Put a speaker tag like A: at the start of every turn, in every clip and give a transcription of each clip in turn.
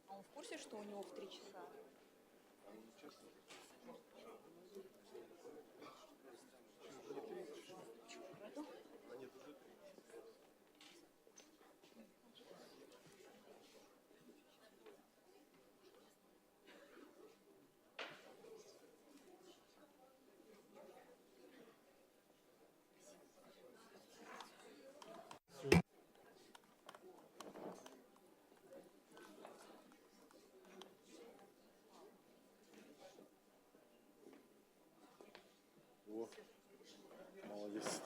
A: Он в курсе, что у него в 3 часа?
B: О, молодец.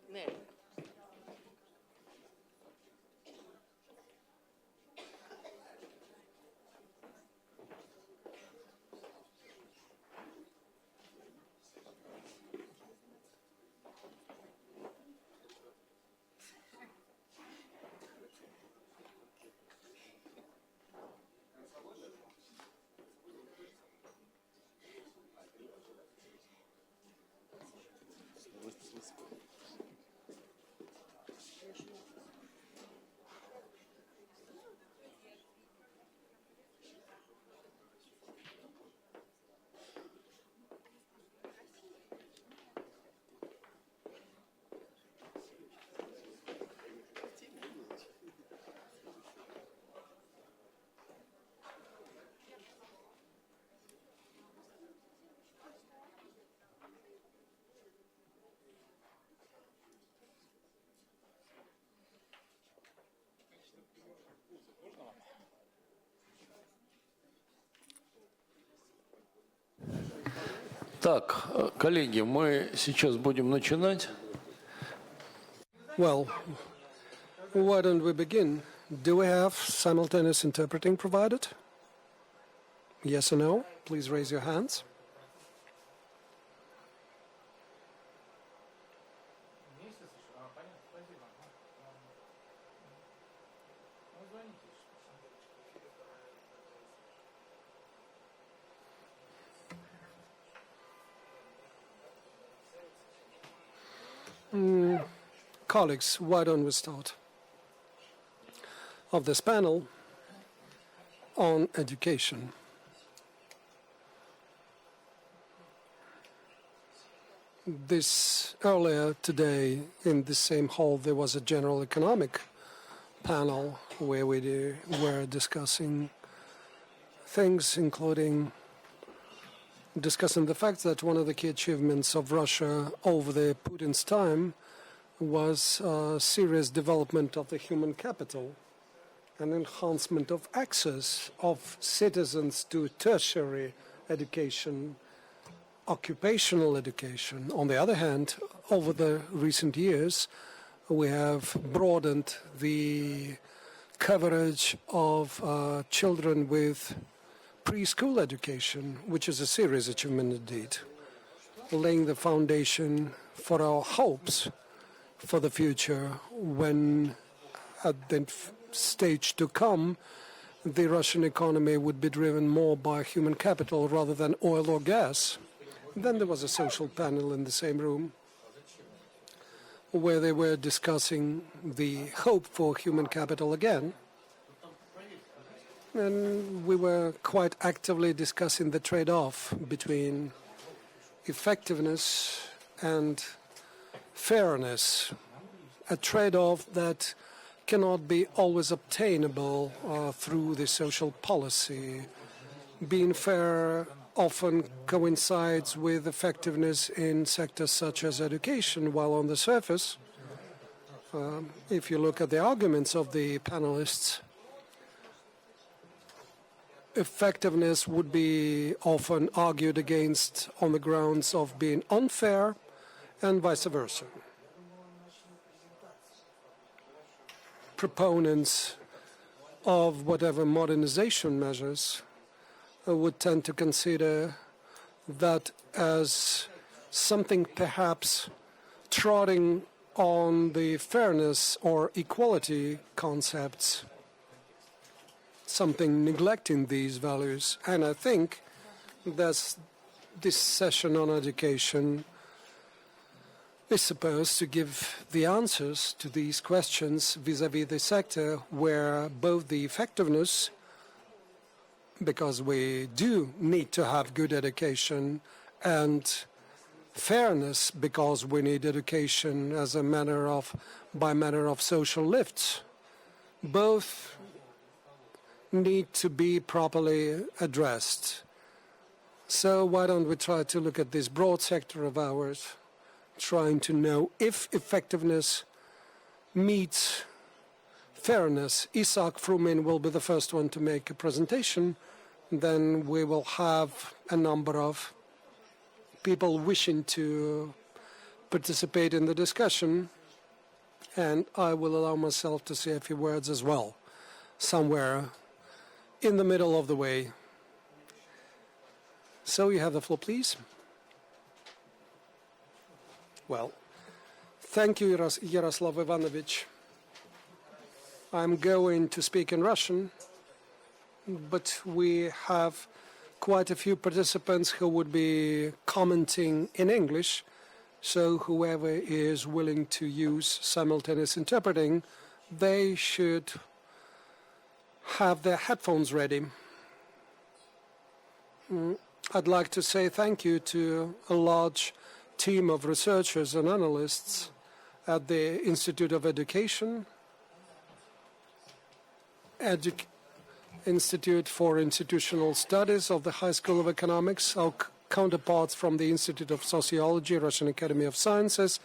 A: Нель.
C: Так, коллеги, мы сейчас будем начинать.
D: Well, why don't we begin? Do we have simultaneous interpreting provided? Yes or no? Please raise your hands. Colleagues, why don't we start? Of this panel on education. This earlier today in the same hall there was a general economic panel where we were discussing things including discussing the fact that one of the key achievements of Russia over the Putin's time was serious development of the human capital and enhancement of access of citizens to tertiary education, occupational education. On the other hand, over the recent years, we have broadened the coverage of children with preschool education, which is a serious achievement indeed, laying the foundation for our hopes for the future when, at the stage to come, the Russian economy would be driven more by human capital rather than oil or gas. Then there was a social panel in the same room where they were discussing the hope for human capital again. And we were quite actively discussing the trade-off between effectiveness and fairness, a trade-off that cannot be always obtainable through the social policy. Being fair often coincides with effectiveness in sectors such as education, while on the surface, if you look at the arguments of the panelists, effectiveness would be often argued against on the grounds of being unfair and vice versa. Proponents of whatever modernization measures would tend to consider that as something perhaps trotting on the fairness or equality concepts, something neglecting these values. And I think that this session on education is supposed to give the answers to these questions vis-à-vis the sector where both the effectiveness, because we do need to have good education, and fairness, because we need education as a matter of social lifts, both need to be properly addressed. So why don't we try to look at this broad sector of ours, trying to know if effectiveness meets fairness. Isaac Frumin will be the first one to make a presentation. Then we will have a number of people wishing to participate in the discussion, and I will allow myself to say a few words as well, somewhere in the middle of the way. So you have the floor, please. Well, thank you, Yaroslav Ivanovich. I'm going to speak in Russian, but we have quite a few participants who would be commenting in English, so whoever is willing to use simultaneous interpreting, they should have their headphones ready. I'd like to say thank you to a large team of researchers and analysts at the Institute of Education, Institute for Institutional Studies of the High School of Economics, our counterparts from the Institute of Sociology, Russian Academy of Sciences,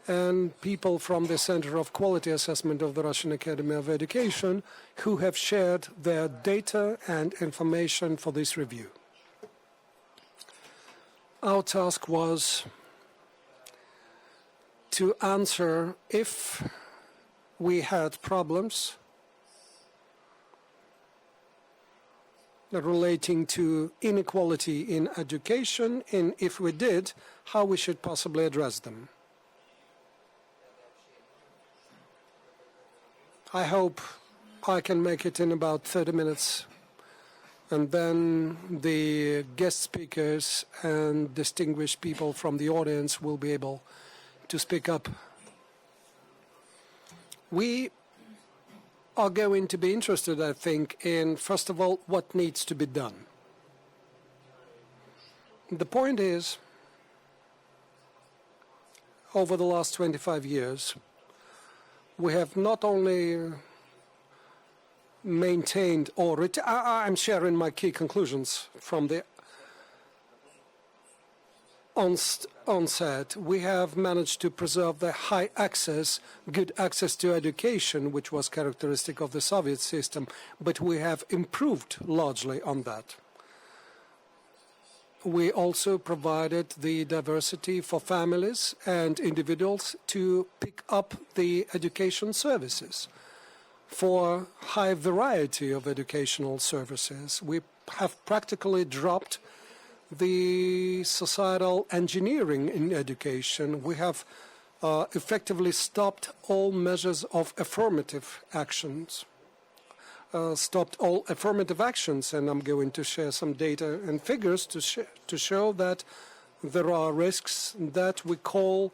D: and people from the Center of Quality Assessment of the Russian Academy of Education, who have shared their data and information for this review. Our task was to answer if we had problems relating to inequality in education, and if we did, how we should possibly address them. I hope I can make it in about 30 minutes, and then the guest speakers and distinguished people from the audience will be able to speak up. We are going to be interested, I think, in, first of all, what needs to be done. The point is, over the last 25 years, we have not only maintained or I'm sharing my key conclusions from the onset. We have managed to preserve the high access, good access to education, which was characteristic of the Soviet system, but we have improved largely on that. We also provided the diversity for families and individuals to pick up the education services. For high variety of educational services, we have practically dropped the societal engineering in education. We have effectively stopped all measures of affirmative actions, and I'm going to share some data and figures to show that there are risks that we call,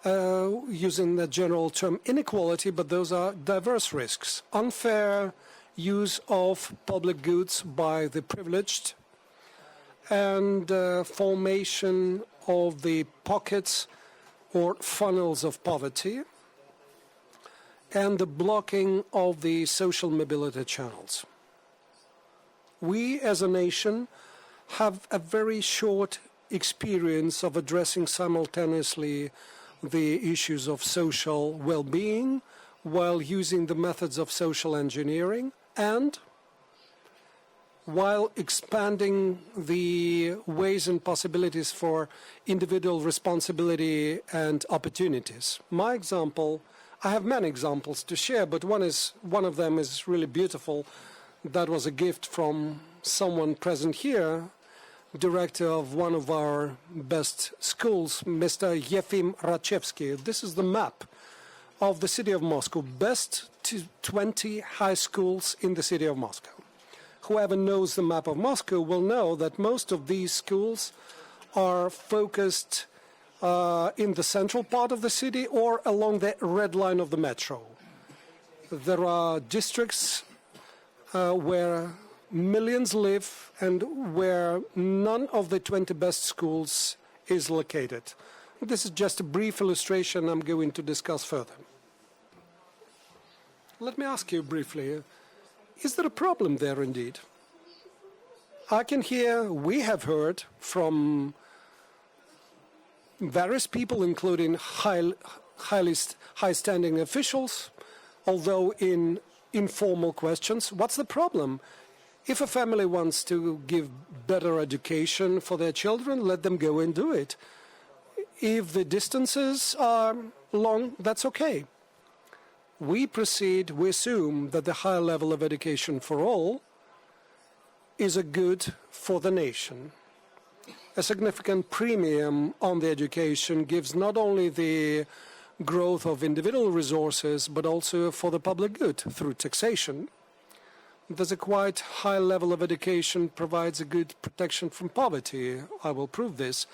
D: using the general term, inequality, but those are diverse risks. Unfair use of public goods by the privileged, and formation of the pockets or funnels of poverty, and the blocking of the social mobility channels. We as a nation have a very short experience of addressing simultaneously the issues of social well-being while using the methods of social engineering and while expanding the ways and possibilities for individual responsibility and opportunities. My example, I have many examples to share, but one of them is really beautiful. That was a gift from someone present here, director of one of our best schools, Mr. Yefim Rachevsky. This is the map of the city of Moscow, best 20 high schools in the city of Moscow. Whoever knows the map of Moscow will know that most of these schools are focused in the central part of the city or along the red line of the metro. There are districts where millions live and where none of the 20 best schools is located. This is just a brief illustration I'm going to discuss further. Let me ask you briefly, is there a problem there indeed? I can hear, we have heard from various people, including high-standing officials, although in informal questions, what's the problem? If a family wants to give better education for their children, let them go and do it. If the distances are long, that's okay. We assume that the higher level of education for all is a good for the nation. A significant premium on the education gives not only the growth of individual resources, but also for the public good through taxation. There's a quite high level of education provides a good protection from poverty. I will prove this.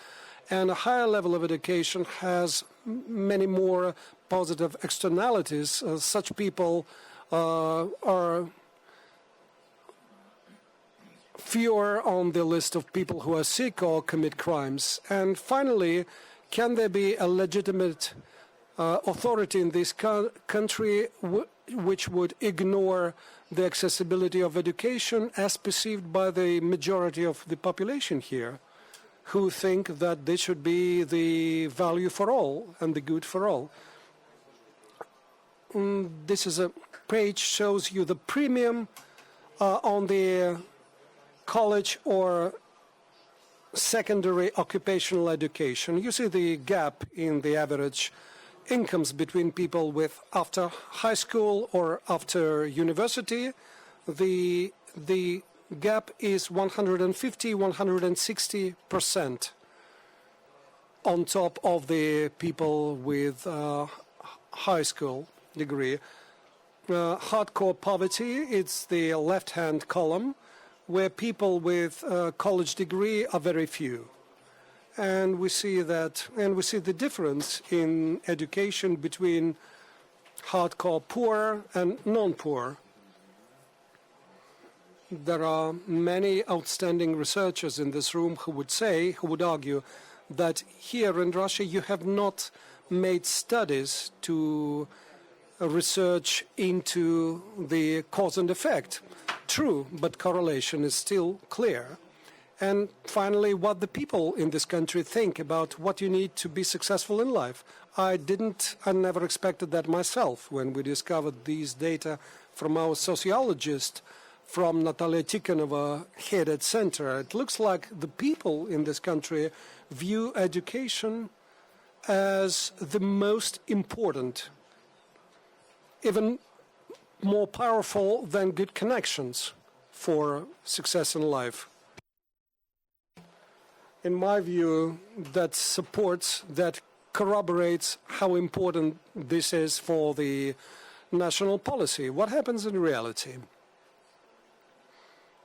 D: And a higher level of education has many more positive externalities. Such people are fewer on the list of people who are sick or commit crimes. And finally, can there be a legitimate authority in this country which would ignore the accessibility of education as perceived by the majority of the population here, who think that this should be the value for all and the good for all? This is a page shows you the premium on the college or secondary occupational education. You see the gap in the average incomes between people with after high school or after university. The gap is 150–160% on top of the people with high school degree. Hardcore poverty, it's the left-hand column, where people with college degree are very few. And we see the difference in education between hardcore poor and non-poor. There are many outstanding researchers in this room who would argue that here in Russia you have not made studies to research into the cause and effect. True, but correlation is still clear. And finally, what the people in this country think about what you need to be successful in life. I never expected that myself when we discovered these data from our sociologist, from Natalia Tikhonova headed center. It looks like the people in this country view education as the most important, even more powerful than good connections for success in life. In my view, that corroborates how important this is for the national policy. What happens in reality?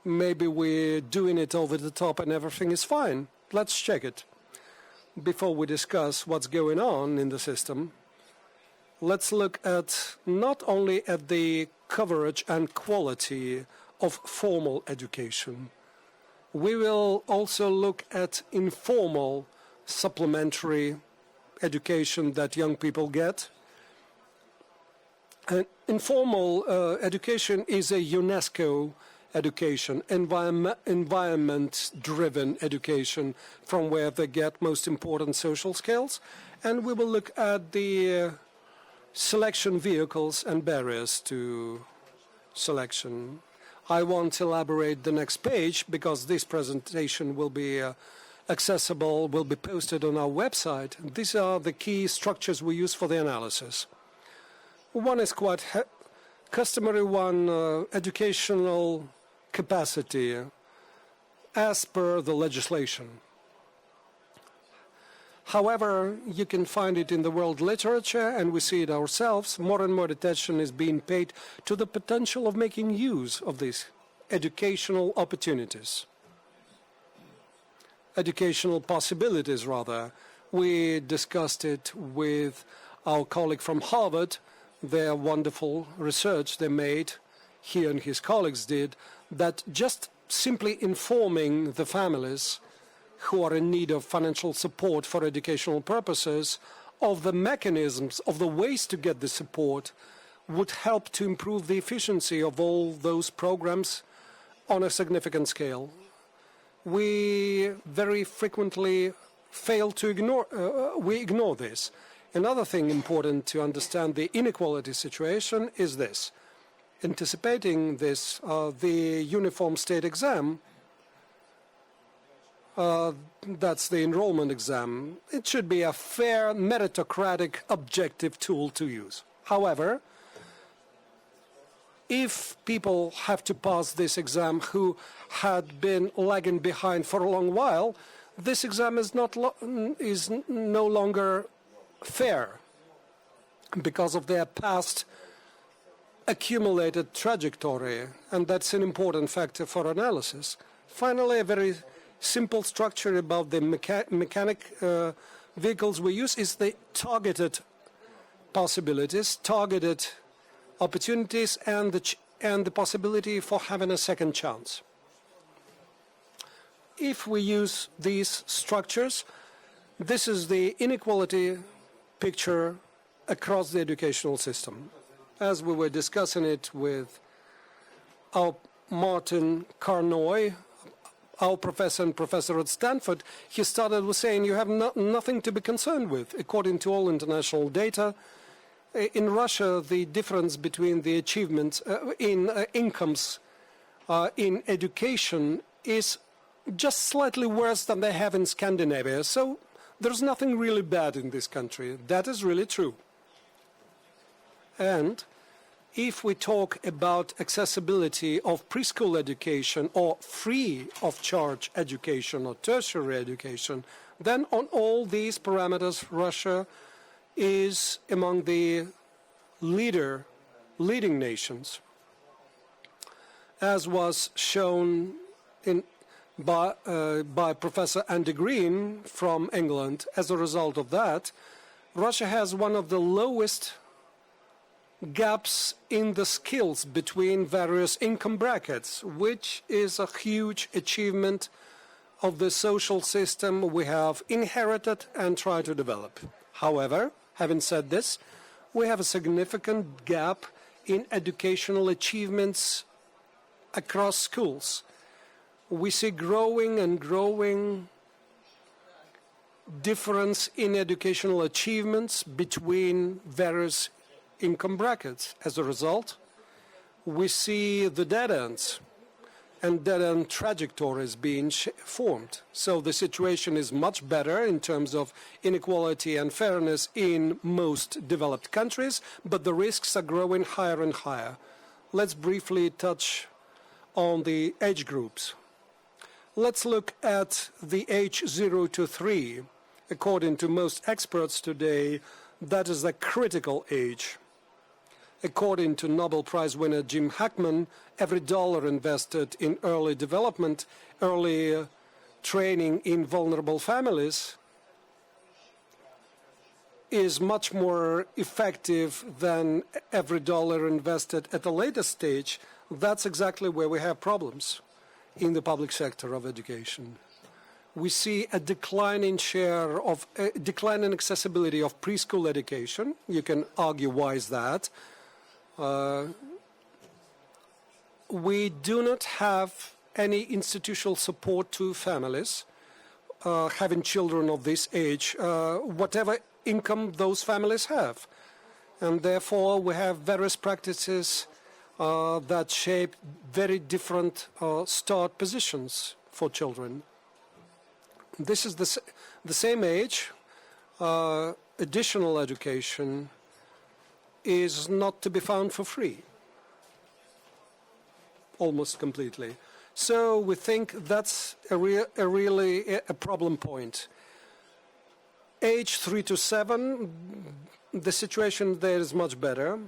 D: Maybe we're doing it over the top and everything is fine. Let's check it. Before we discuss what's going on in the system, let's look at not only at the coverage and quality of formal education. We will also look at informal supplementary education that young people get. Informal education is a UNESCO education, environment-driven education, from where they get most important social skills. And we will look at the selection vehicles and barriers to selection. I won't elaborate the next page because this presentation will be accessible, will be posted on our website. These are the key structures we use for the analysis. One is quite customary one, educational capacity as per the legislation. However, you can find it in the world literature, and we see it ourselves. More and more attention is being paid to the potential of making use of these educational opportunities. Educational possibilities, rather. We discussed it with our colleague from Harvard, their wonderful research they made, he and his colleagues did, that just simply informing the families who are in need of financial support for educational purposes of the mechanisms, of the ways to get the support, would help to improve the efficiency of all those programs on a significant scale. We very frequently fail to ignore this. Another thing important to understand the inequality situation is this. Anticipating this, the uniform state exam, that's the enrollment exam, it should be a fair, meritocratic, objective tool to use. However, if people have to pass this exam who had been lagging behind for a long while, this exam is no longer fair because of their past accumulated trajectory, and that's an important factor for analysis. Finally, a very simple structure about the mechanic vehicles we use is the targeted possibilities, targeted opportunities, and the possibility for having a second chance. If we use these structures, this is the inequality picture across the educational system. As we were discussing it with our Martin Carnoy, our professor and professor at Stanford, he started with saying you have nothing to be concerned with. According to all international data, in Russia, the difference between the achievements in incomes in education is just slightly worse than they have in Scandinavia. So there's nothing really bad in this country. That is really true. And if we talk about accessibility of preschool education or free of charge education or tertiary education, then on all these parameters, Russia is among the leading nations. As was shown by Professor Andy Green from England, as a result of that, Russia has one of the lowest gaps in the skills between various income brackets, which is a huge achievement of the social system we have inherited and try to develop. However, having said this, we have a significant gap in educational achievements across schools. We see growing and growing difference in educational achievements between various income brackets. As a result, we see the dead ends and dead end trajectories being formed. So the situation is much better in terms of inequality and fairness in most developed countries, but the risks are growing higher and higher. Let's briefly touch on the age groups. Let's look at the age 0 to 3. According to most experts today, that is the critical age. According to Nobel Prize winner Jim Hackman, every dollar invested in early development, early training in vulnerable families is much more effective than every dollar invested at a later stage. That's exactly where we have problems in the public sector of education. We see a declining share of, declining accessibility of preschool education. You can argue why is that. we do not have any institutional support to families having children of this age, whatever income those families have. And therefore, we have various practices that shape very different start positions for children. This is the same age. Additional education is not to be found for free, almost completely. So we think that's really a problem point. Age 3 to 7, the situation there is much better.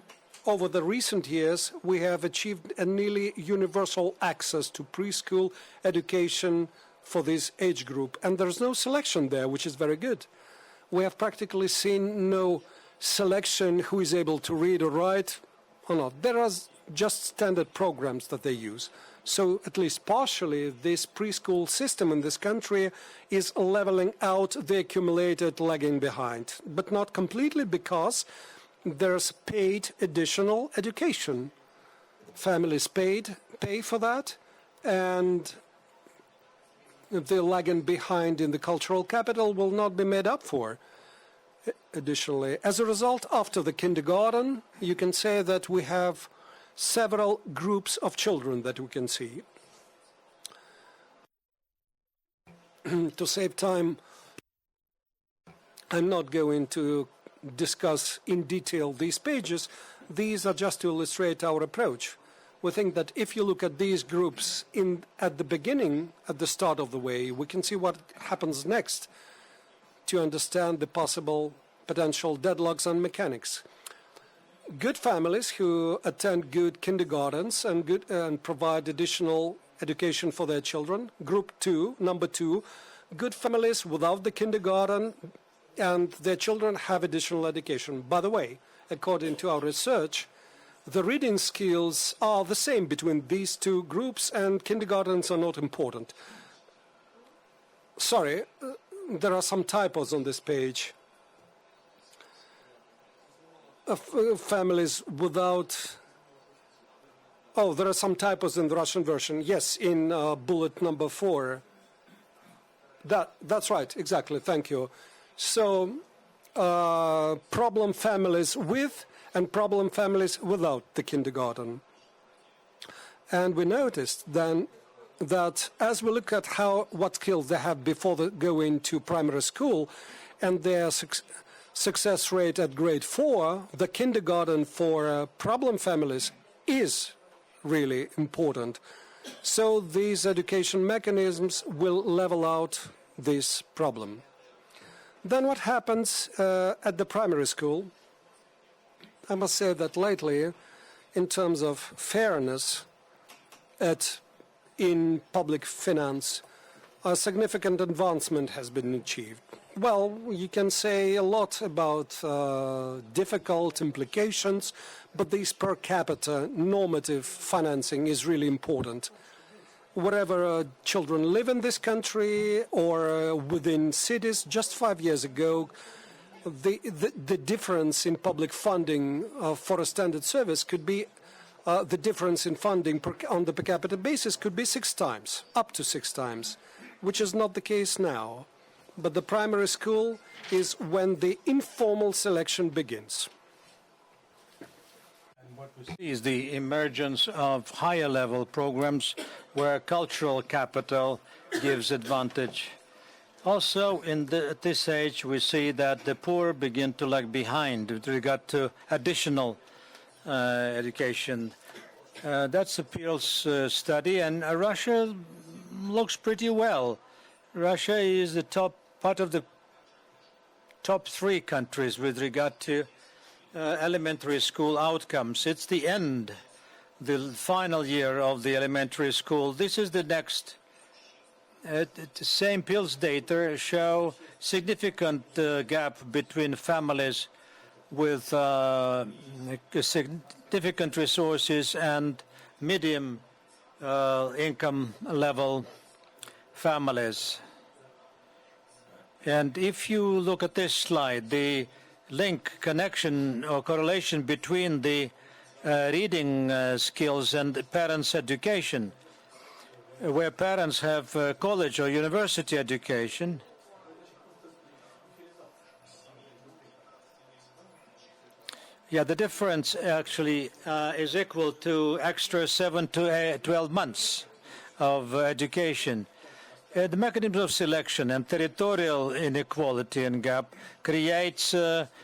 D: Over the recent years, we have achieved a nearly universal access to preschool education for this age group, and there's no selection there, which is very good. We have practically seen no selection who is able to read or write or not. There are just standard programs that they use. So at least partially, this preschool system in this country is leveling out the accumulated lagging behind, but not completely, because there's paid additional education. Families pay for that, and the lagging behind in the cultural capital will not be made up for additionally. As a result, after the kindergarten, you can say that we have several groups of children that we can see. To save time, I'm not going to discuss in detail these pages. These are just to illustrate our approach. We think that if you look at these groups at the beginning, at the start of the way, we can see what happens next to understand the possible potential deadlocks and mechanics. Good families who attend good kindergartens and provide additional education for their children. Group 2, number 2, good families without the kindergarten and their children have additional education. By the way, according to our research, the reading skills are the same between these two groups, and kindergartens are not important. Sorry, there are some typos on this page. Families without... Oh, there are some typos in the Russian version. Yes, in bullet number 4. That's right, exactly, thank you. So, problem families with and problem families without the kindergarten. And we noticed then that as we look at what skills they have before they go into primary school and their success rate at grade 4, the kindergarten for problem families is really important. So these education mechanisms will level out this problem. Then what happens at the primary school? I must say that lately, in terms of fairness in public finance, a significant advancement has been achieved. Well, you can say a lot about difficult implications, but this per capita normative financing is really important. Wherever children live in this country or within cities, just 5 years ago, the difference in public funding for a standard service could be, the difference in funding on the per capita basis could be 6 times, up to 6 times, which is not the case now. But the primary school is when the informal selection begins.
E: And what we see is the emergence of higher level programs where cultural capital gives advantage. Also, at this age, we see that the poor begin to lag behind with regard to additional education. That's a Peel's study, and Russia looks pretty well. Russia is part of the top 3 countries with regard to elementary school outcomes. It's the end, the final year of the elementary school. This is the next. The same Peel's data show significant gap between families with significant resources and medium income level families. And if you look at this slide, the link, connection or correlation between the reading skills and parents' education. Where parents have college or university education, the difference actually is equal to extra 7 to 12 months of education. The mechanism of selection and territorial inequality and gap creates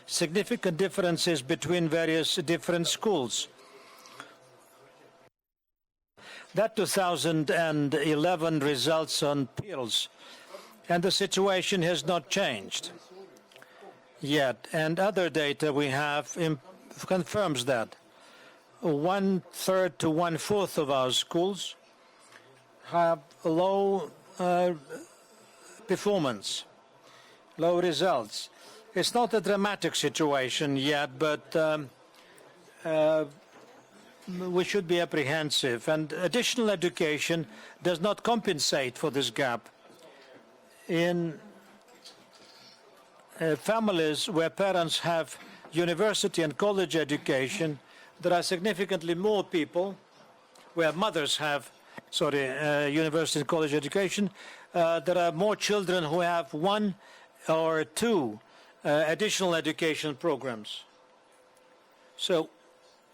E: significant differences between various different schools. That 2011 results on pills, and the situation has not changed yet. And other data we have confirms that 1/3 to 1/4 of our schools have low performance, low results. It's not a dramatic situation yet, but we should be apprehensive, and additional education does not compensate for this gap. In families where parents have university and college education, there are significantly more people where mothers have university and college education. There are more children who have 1 or 2 additional education programs. So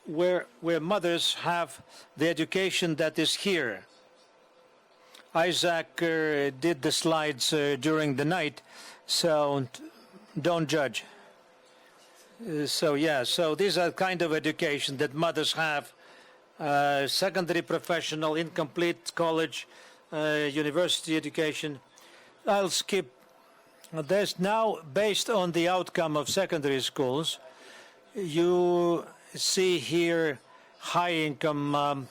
E: where mothers have the education that is here. Isaac did the slides during the night, so don't judge. So these are kind of education that mothers have, secondary professional, incomplete college, university education. I'll skip. There's now, based on the outcome of secondary schools, you see here high-income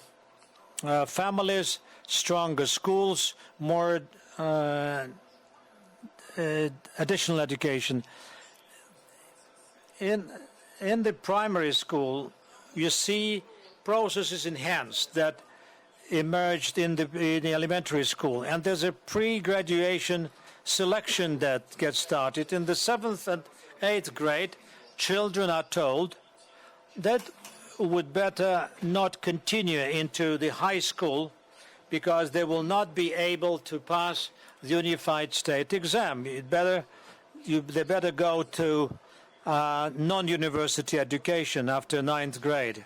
E: families, stronger schools, more additional education. In the primary school, you see processes enhanced that emerged in the elementary school, and there's a pre-graduation selection that gets started. In the 7th and 8th grade, children are told that would better not continue into the high school because they will not be able to pass the unified state exam. They better go to non-university education after 9th grade.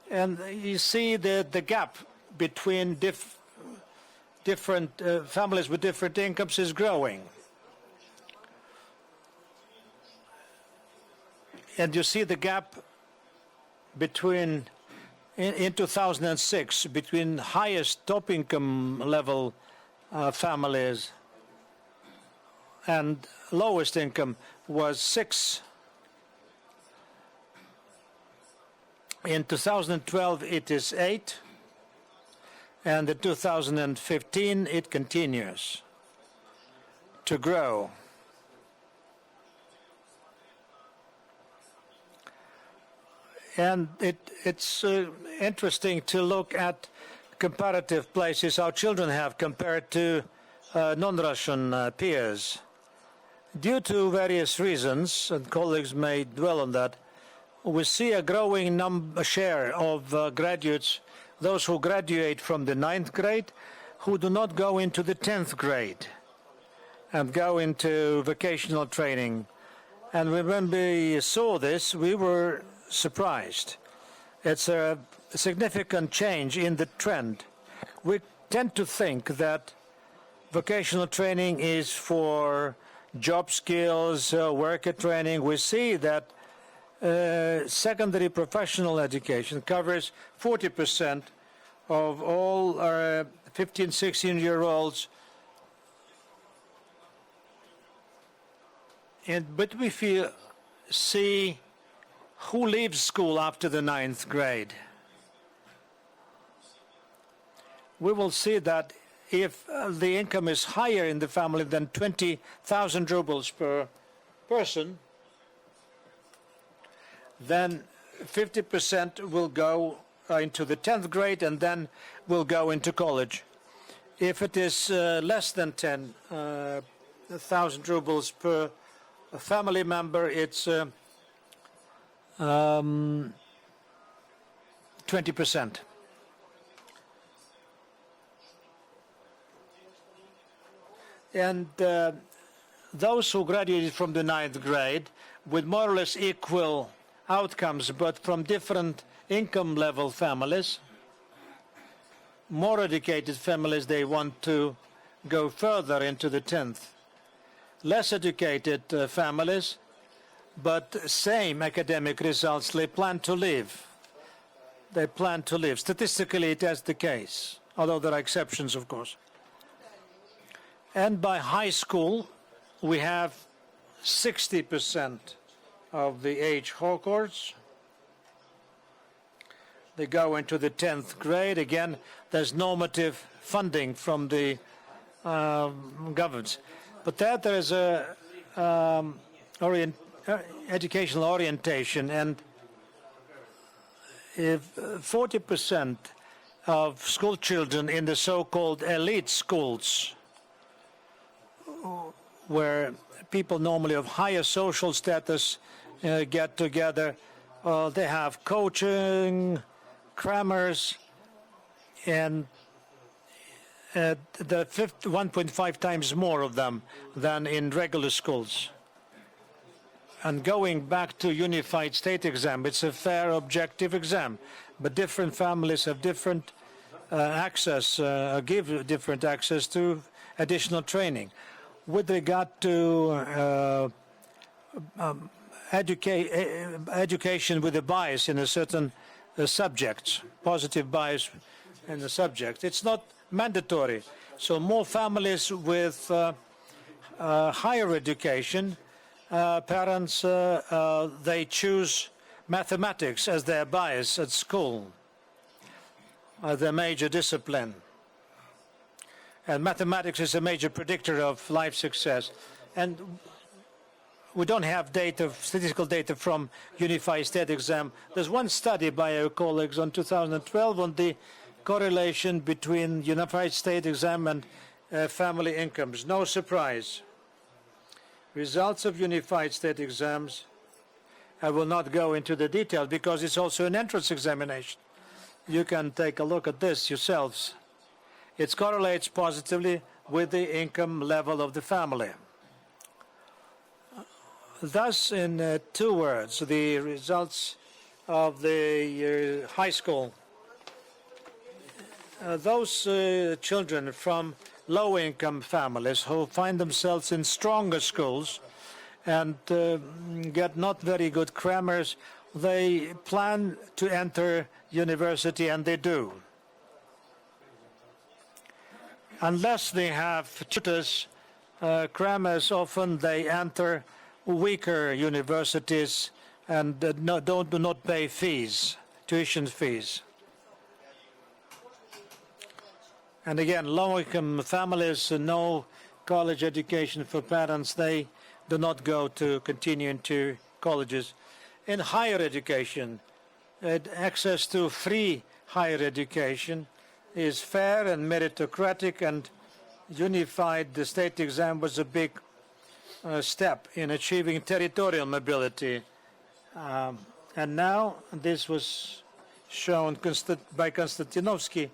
E: And you see the gap between different families with different incomes is growing. And you see the gap between, in 2006, between highest top income level families and lowest income was 6. In 2012, it is 8. And in 2015, it continues to grow. And it's interesting to look at comparative places our children have compared to non-Russian peers. Due to various reasons, and colleagues may dwell on that, we see a growing share of graduates, those who graduate from the 9th grade, who do not go into the 10th grade and go into vocational training. And when we saw this, we were surprised. It's a significant change in the trend. We tend to think that vocational training is for job skills, worker training. We see that secondary professional education covers 40% of all 15, 16-year-olds. But we see who leaves school after the 9th grade. We will see that if the income is higher in the family than 20,000 rubles per person, then 50% will go into the 10th grade and then will go into college. If it is less than 10,000 rubles per family member, it's 20%. And those who graduated from the 9th grade with more or less equal outcomes, but from different income level families, more educated families, they want to go further into the 10th. Less educated families, but same academic results, they plan to leave. They plan to leave. Statistically, it is the case, although there are exceptions, of course. And by high school, we have 60% of the age cohorts. They go into the 10th grade. Again, there's normative funding from the governments. But there is a educational orientation, and if 40% of school children in the so-called elite schools, where people normally of higher social status get together, they have coaching, crammers, and the 1.5 times more of them than in regular schools. And going back to unified state exam, it's a fair, objective exam, but different families have different access, give different access to additional training. With regard to education with a bias in a certain subject, positive bias in the subject, it's not mandatory. So more families with higher education, parents, they choose mathematics as their bias at school, their major discipline. And mathematics is a major predictor of life success. And we don't have data, statistical data from unified state exam. There's one study by our colleagues on 2012 on the correlation between unified state exam and family incomes. No surprise. Results of unified state exams, I will not go into the detail because it's also an entrance examination. You can take a look at this yourselves. It correlates positively with the income level of the family. Thus, in 2 words, the results of the high school, those children from low-income families who find themselves in stronger schools and get not very good crammers, they plan to enter university, and they do. Unless they have tutors, crammers, often they enter weaker universities and do not pay fees, tuition fees. And again, low-income families, no college education for parents, they do not go to continue into colleges. In higher education, access to free higher education is fair and meritocratic, and unified the state exam was a big step in achieving territorial mobility. And now, this was shown by Konstantinovsky,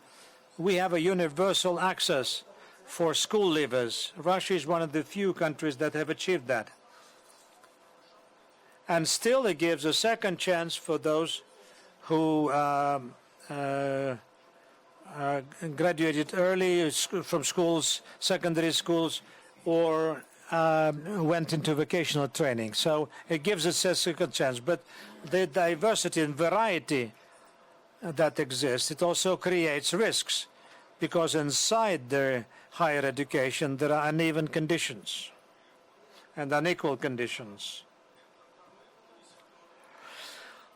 E: we have a universal access for school leavers. Russia is one of the few countries that have achieved that. And still it gives a second chance for those who graduated early from schools, secondary schools, or went into vocational training. So it gives us a second chance. But the diversity and variety that exists, it also creates risks, because inside the higher education there are uneven conditions and unequal conditions.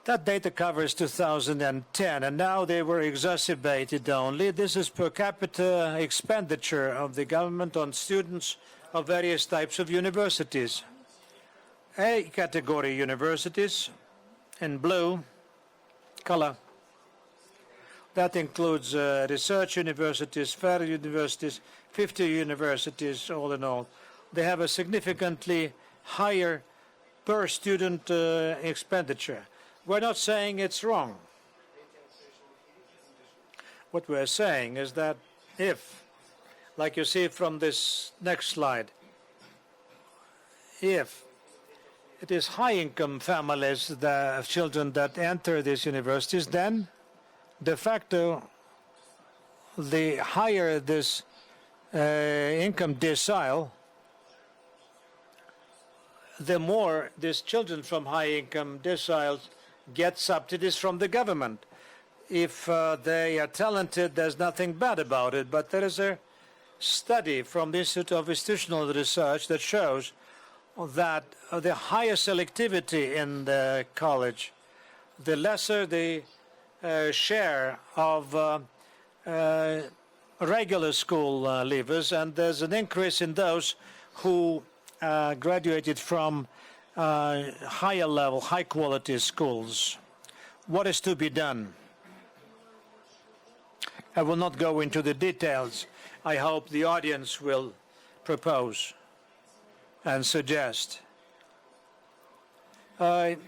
E: That data covers 2010, and now they were exacerbated only. This is per capita expenditure of the government on students of various types of universities. A category universities in blue color. That includes research universities, fair universities, 50 universities all in all. They have a significantly higher per student expenditure. We're not saying it's wrong. What we're saying is that if, like you see from this next slide, if it is high-income families, the children that enter these universities, then de facto, the higher this income decile, the more these children from high-income deciles get subsidies from the government. If they are talented, there's nothing bad about it. But there is a study from the Institute of Institutional Research that shows that the higher selectivity in the college, the lesser the share of regular school leavers, and there's an increase in those who graduated from higher level, high quality schools. What is to be done? I will not go into the details. I hope the audience will propose and suggest. What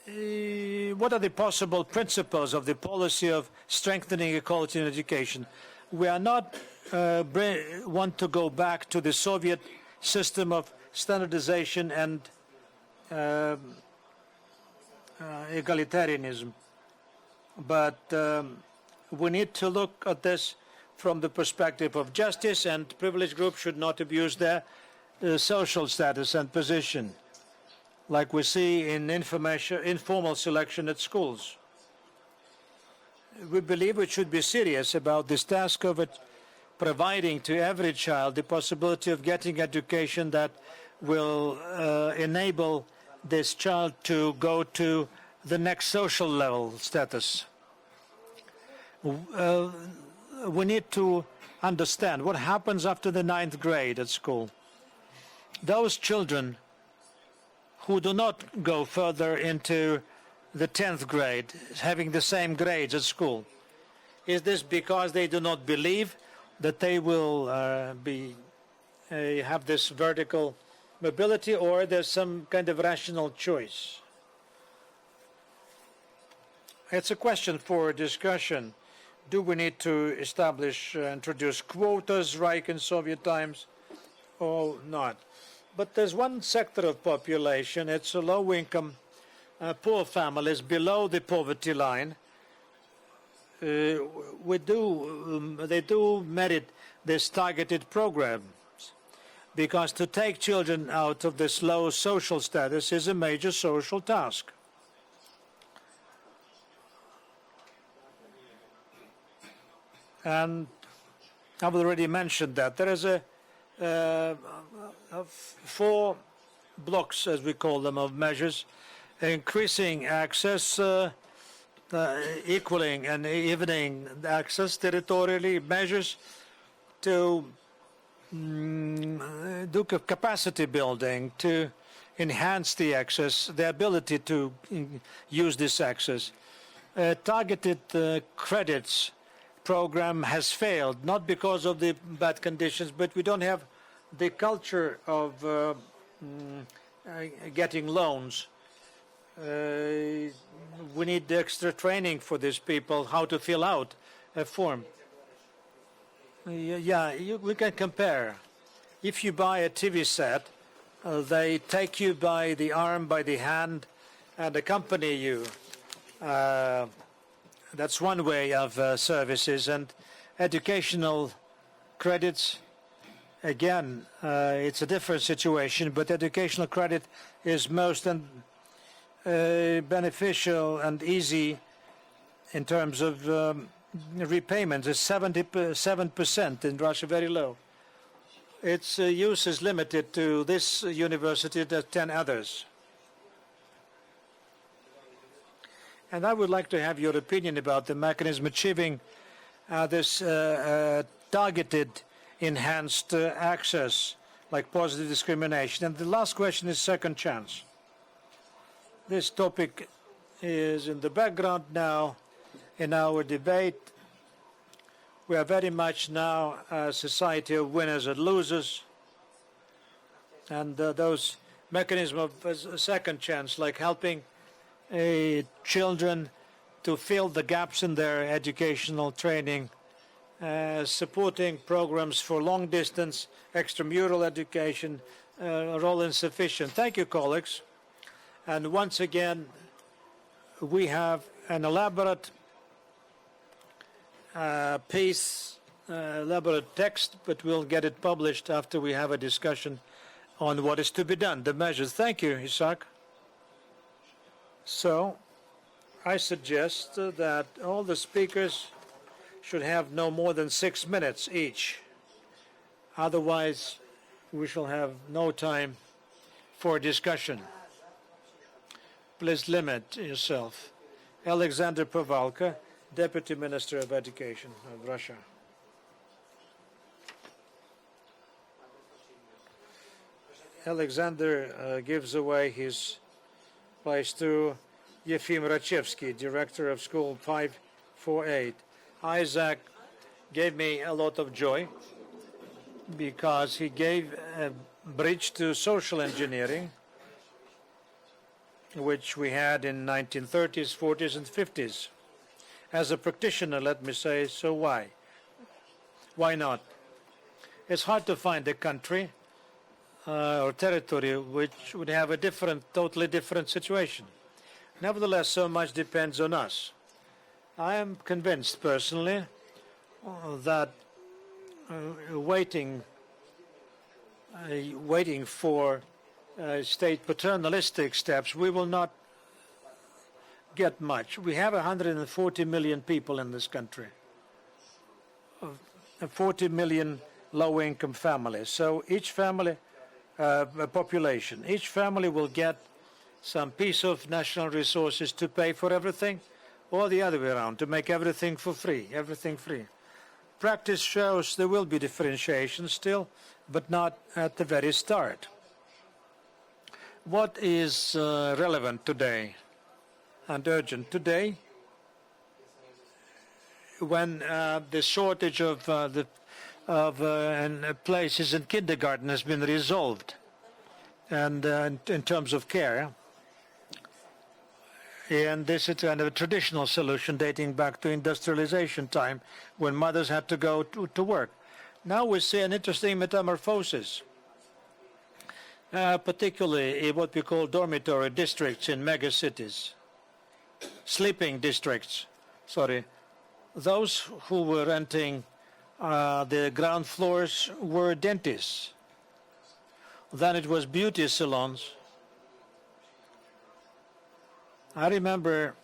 E: are the possible principles of the policy of strengthening equality in education? We are not want to go back to the Soviet system of standardization and egalitarianism, but we need to look at this from the perspective of justice, and privileged groups should not abuse their social status and position, like we see in informal selection at schools. We believe we should be serious about this task of providing to every child the possibility of getting education that will enable this child to go to the next social level status. We need to understand what happens after the 9th grade at school. Those children who do not go further into the 10th grade, having the same grades at school, is this because they do not believe that they will have this vertical mobility, or there's some kind of rational choice? It's a question for discussion. Do we need to introduce quotas like in Soviet times, or not? But there's one sector of population, it's a low-income, poor families below the poverty line. They do merit this targeted programs, because to take children out of this low social status is a major social task. And I've already mentioned that there is a 4 blocks, as we call them, of measures: increasing access, equaling and evening access territorially, measures to do capacity building, to enhance the access, the ability to use this access. Targeted credits program has failed, not because of the bad conditions, but we don't have the culture of getting loans. We need extra training for these people, how to fill out a form. We can compare. If you buy a TV set, they take you by the arm, by the hand, and accompany you. That's one way of services. And educational credits, again, it's a different situation, but educational credit is most beneficial and easy in terms of repayment. It's 77% in Russia, very low. Its use is limited to this university and 10 others. And I would like to have your opinion about the mechanism achieving this targeted enhanced access, like positive discrimination. And the last question is second chance. This topic is in the background now in our debate. We are very much now a society of winners and losers. And those mechanisms of a second chance, like helping children to fill the gaps in their educational training, supporting programs for long-distance extramural education are all insufficient. Thank you, colleagues. And once again, we have an elaborate elaborate text, but we'll get it published after we have a discussion on what is to be done, the measures. Thank you, Isaac. So I suggest that all the speakers should have no more than 6 minutes each. Otherwise, we shall have no time for discussion. Please limit yourself. Alexander Pavalka, Deputy Minister of Education of Russia. Alexander gives away his place to Yefim Rachevsky, Director of School 548. Isaac gave me a lot of joy because he gave a bridge to social engineering, which we had in 1930s, 40s, and 50s. As a practitioner, let me say, so why? Why not? It's hard to find a country or territory which would have a totally different situation. Nevertheless, so much depends on us. I am convinced personally that waiting for state paternalistic steps, we will not get much. We have 140 million people in this country, 40 million low-income families. So each family, population, each family will get some piece of national resources to pay for everything, or the other way around, to make everything for free, everything free. Practice shows there will be differentiation still, but not at the very start. What is relevant today and urgent today, when the shortage of places in kindergarten has been resolved, and in terms of care, and this is kind of a traditional solution dating back to industrialization time, when mothers had to go to work. Now we see an interesting metamorphosis, particularly in what we call dormitory districts in megacities, sleeping districts, sorry. Those who were renting the ground floors were dentists. Then it was beauty salons. I remember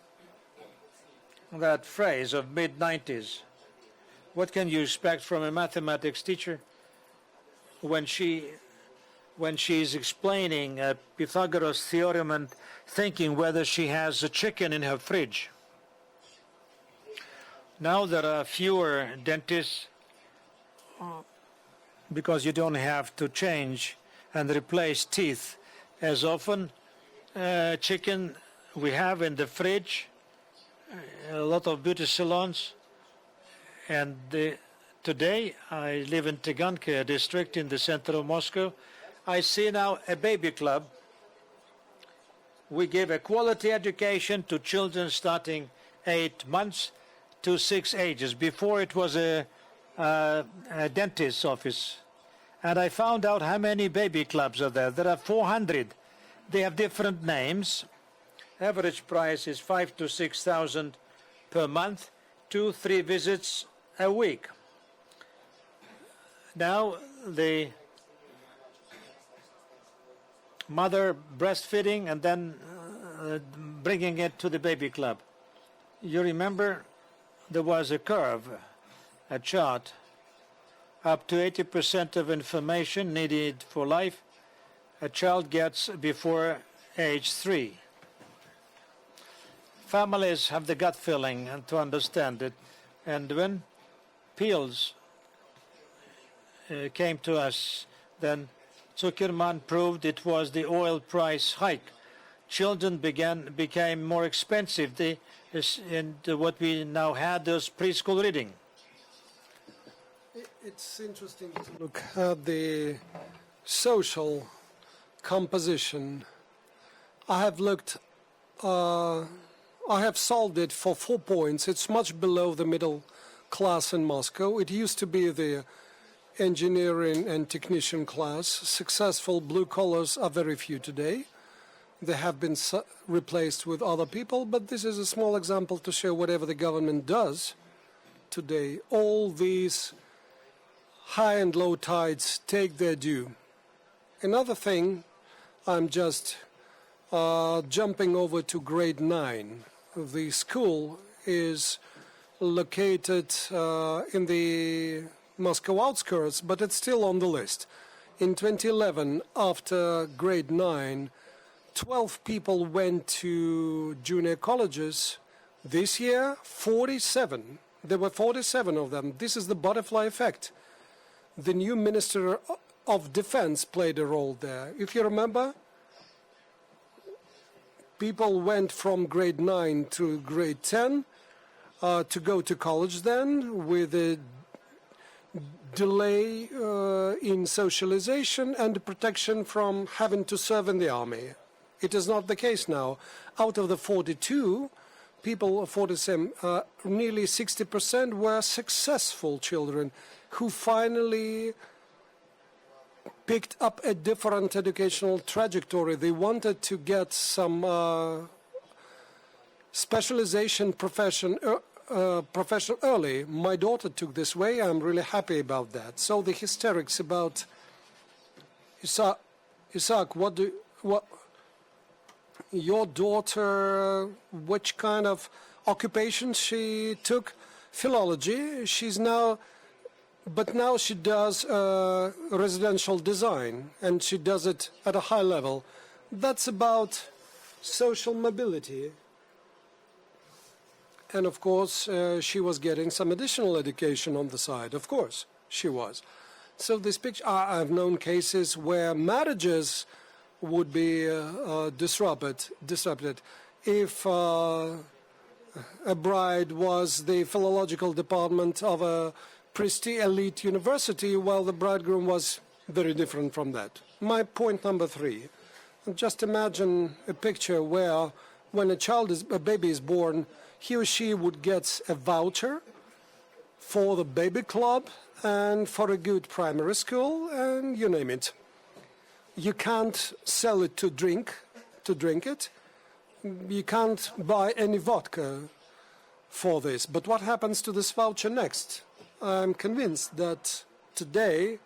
E: that phrase of mid-90s. What can you expect from a mathematics teacher when she's explaining Pythagoras' theorem and thinking whether she has a chicken in her fridge? Now there are fewer dentists because you don't have to change and replace teeth as often. Chicken we have in the fridge, a lot of beauty salons, and today I live in Taganka district in the center of Moscow. I see now a baby club. We give a quality education to children starting 8 months to 6 ages. Before it was a dentist's office. And I found out how many baby clubs are there. There are 400. They have different names. Average price is 5,000 to 6,000 per month, 2-3 visits a week. Now the mother breastfeeding and then bringing it to the baby club. You remember there was a curve, a chart, up to 80% of information needed for life a child gets before age 3. Families have the gut feeling and to understand it. And when pills came to us, then Zuckerman proved it was the oil price hike. Children became more expensive. And what we now had is preschool reading.
D: It's interesting to look at the social composition. I have looked I have solved it for 4 points. It's much below the middle class in Moscow. It used to be the engineering and technician class. Successful blue collars are very few today. They have been replaced with other people, but this is a small example to show whatever the government does today, all these high and low tides take their due. Another thing, I'm just jumping over to grade 9. The school is located in the Moscow outskirts, but it's still on the list. In 2011, after grade 9, 12 people went to junior colleges. This year, 47. There were 47 of them. This is the butterfly effect. The new Minister of Defense played a role there. If you remember, people went from grade 9 to grade 10 to go to college then, with a delay in socialization and protection from having to serve in the army. It is not the case now. Out of the 42 people, 47, nearly 60% were successful children who finally picked up a different educational trajectory. They wanted to get some specialization profession early. My daughter took this way. I'm really happy about that. So the hysterics about Isaac, what your daughter, which kind of occupation she took? Philology. But now she does residential design, and she does it at a high level. That's about social mobility. And of course, she was getting some additional education on the side. Of course, she was. So this picture, I've known cases where marriages would be disrupted if a bride was the philological department of a prestige elite university, while the bridegroom was very different from that. My point number 3, just imagine a picture where when a baby is born, he or she would get a voucher for the baby club and for a good primary school, and you name it. You can't sell it to drink it. You can't buy any vodka for this. But what happens to this voucher next? I'm convinced that today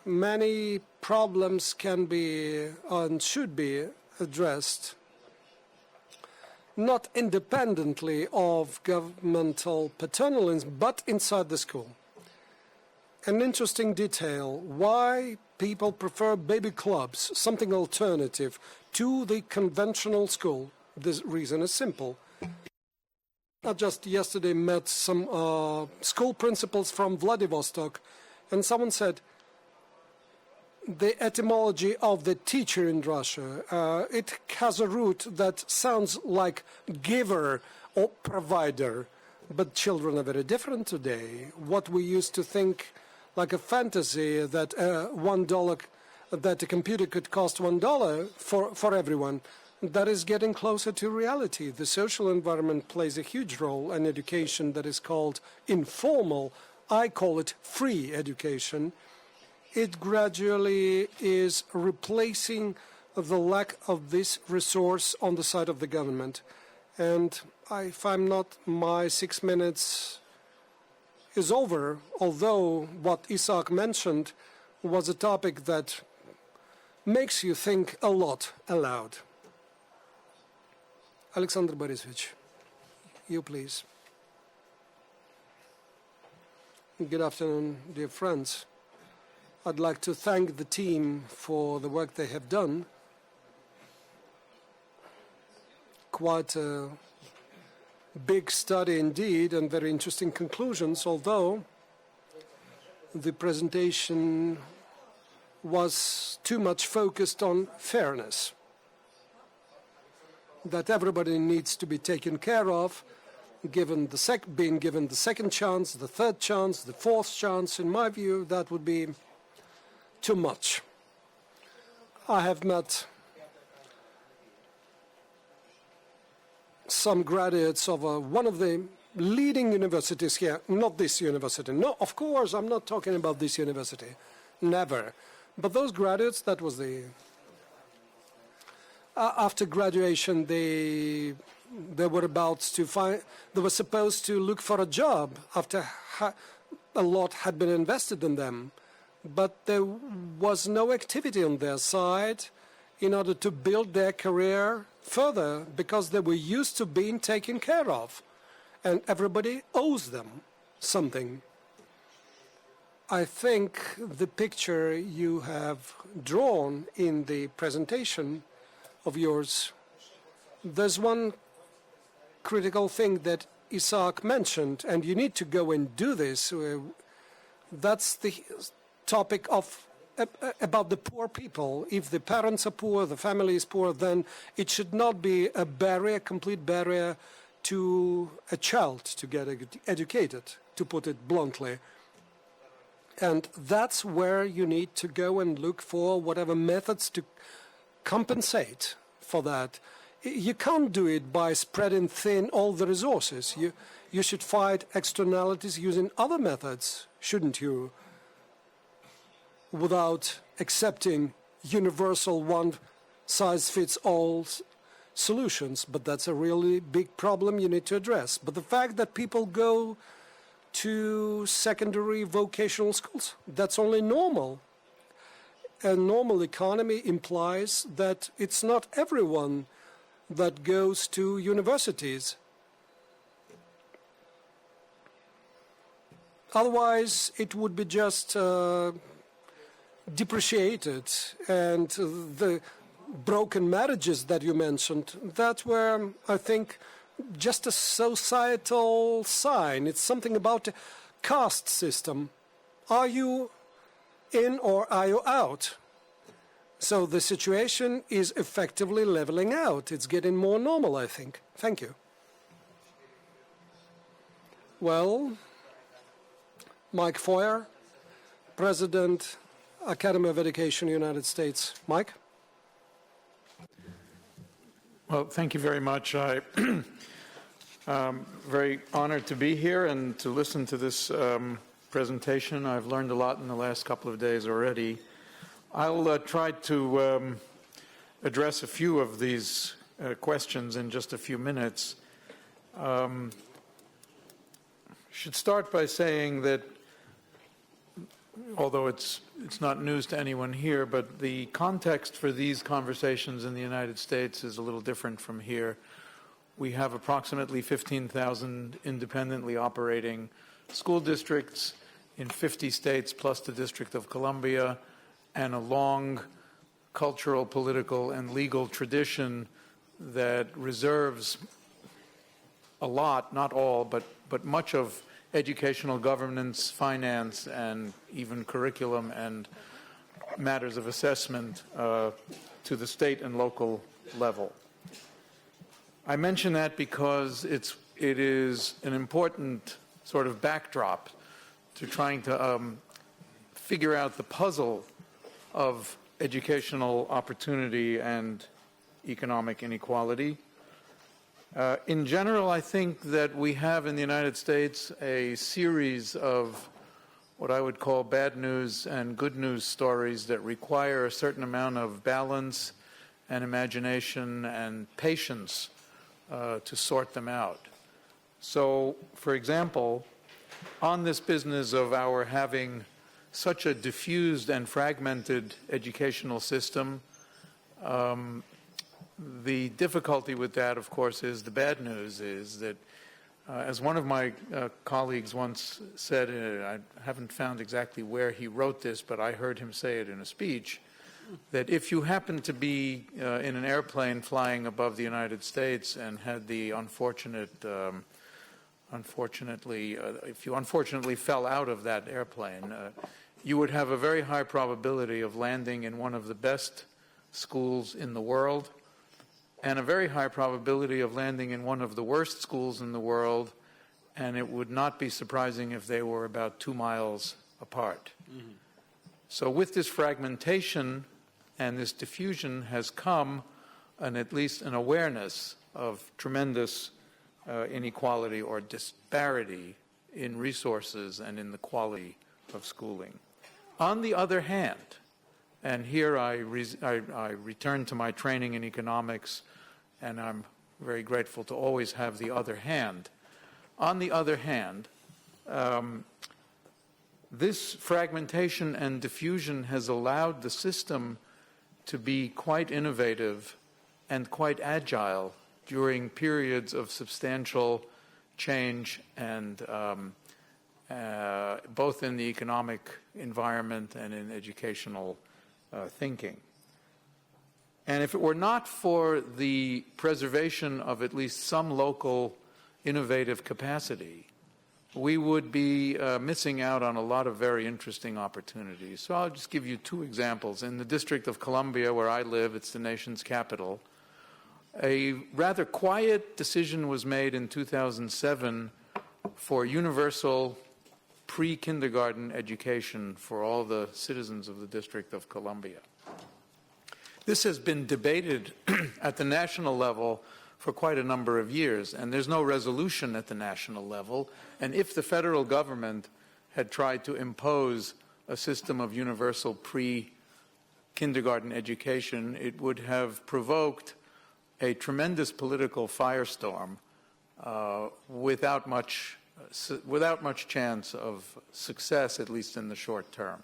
D: many problems can be and should be addressed not independently of governmental paternalism, but inside the school. An interesting detail, why people prefer baby clubs, something alternative, to the conventional school. The reason is simple. I just yesterday met some school principals from Vladivostok, and someone said the etymology of the teacher in Russia, it has a root that sounds like giver or provider, but children are very different today. What we used to think like a fantasy that $1, that a computer could cost $1 for everyone, that is getting closer to reality. The social environment plays a huge role in education that is called informal. I call it free education. It gradually is replacing the lack of this resource on the side of the government. And if I'm not, my 6 minutes is over, although what Isaac mentioned was a topic that makes you think a lot aloud. Alexander Borisovich, you please. Good afternoon, dear friends. I'd like to thank the team for the work they have done. Quite a big study indeed, and very interesting conclusions, although the presentation was too much focused on fairness, that everybody needs to be taken care of, being given the second chance, the third chance, the fourth chance. In my view, that would be too much. I have met some graduates of one of the leading universities here, not this university. No, of course, I'm not talking about this university. Never. But those graduates, that was the... after graduation, they were about to find... They were supposed to look for a job after a lot had been invested in them. But there was no activity on their side in order to build their career further because they were used to being taken care of. And everybody owes them something. I think the picture you have drawn in the presentation of yours, there's one critical thing that Isaac mentioned, and you need to go and do this. That's the topic of about the poor people. If the parents are poor, the family is poor, then it should not be a barrier, complete barrier to a child to get educated, to put it bluntly. And that's where you need to go and look for whatever methods to compensate for that. You can't do it by spreading thin all the resources. You should fight externalities using other methods, shouldn't you? Without accepting universal one-size-fits-all solutions, but that's a really big problem you need to address. But the fact that people go to secondary vocational schools, that's only normal. A normal economy implies that it's not everyone that goes to universities. Otherwise, it would be just depreciated, and the broken marriages that you mentioned, that were, I think, just a societal sign. It's something about the caste system. Are you in or are you out? So the situation is effectively leveling out. It's getting more normal, I think. Thank you. Well, Mike Foyer, President, Academy of Education, United States. Mike?
F: Well, thank you very much. I'm very honored to be here and to listen to this presentation. I've learned a lot in the last couple of days already. I'll try to address a few of these questions in just a few minutes. Should start by saying that, although it's not news to anyone here, but the context for these conversations in the United States is a little different from here. We have approximately 15,000 independently operating school districts in 50 states plus the District of Columbia, and a long cultural, political, and legal tradition that reserves a lot, not all, but much of educational governance, finance, and even curriculum and matters of assessment to the state and local level. I mention that because it is an important sort of backdrop to trying to figure out the puzzle of educational opportunity and economic inequality. In general, I think that we have in the United States a series of what I would call bad news and good news stories that require a certain amount of balance and imagination and patience to sort them out. So, for example, on this business of our having such a diffused and fragmented educational system, the difficulty with that, of course, is the bad news is that, as one of my colleagues once said, I haven't found exactly where he wrote this, but I heard him say it in a speech, that if you happen to be in an airplane flying above the United States and had the if you unfortunately fell out of that airplane, you would have a very high probability of landing in one of the best schools in the world, and a very high probability of landing in one of the worst schools in the world, and it would not be surprising if they were about 2 miles apart. Mm-hmm. So with this fragmentation and this diffusion has come at least an awareness of tremendous inequality or disparity in resources and in the quality of schooling. On the other hand, and here I return to my training in economics, and I'm very grateful to always have the other hand. On the other hand, this fragmentation and diffusion has allowed the system to be quite innovative and quite agile during periods of substantial change and both in the economic environment and in educational thinking. And if it were not for the preservation of at least some local innovative capacity, we would be missing out on a lot of very interesting opportunities. So I'll just give you two examples. In the District of Columbia, where I live, it's the nation's capital, a rather quiet decision was made in 2007 for universal pre-kindergarten education for all the citizens of the District of Columbia. This has been debated at the national level for quite a number of years, and there's no resolution at the national level. And if the federal government had tried to impose a system of universal pre-kindergarten education, it would have provoked a tremendous political firestorm without much chance of success, at least in the short term.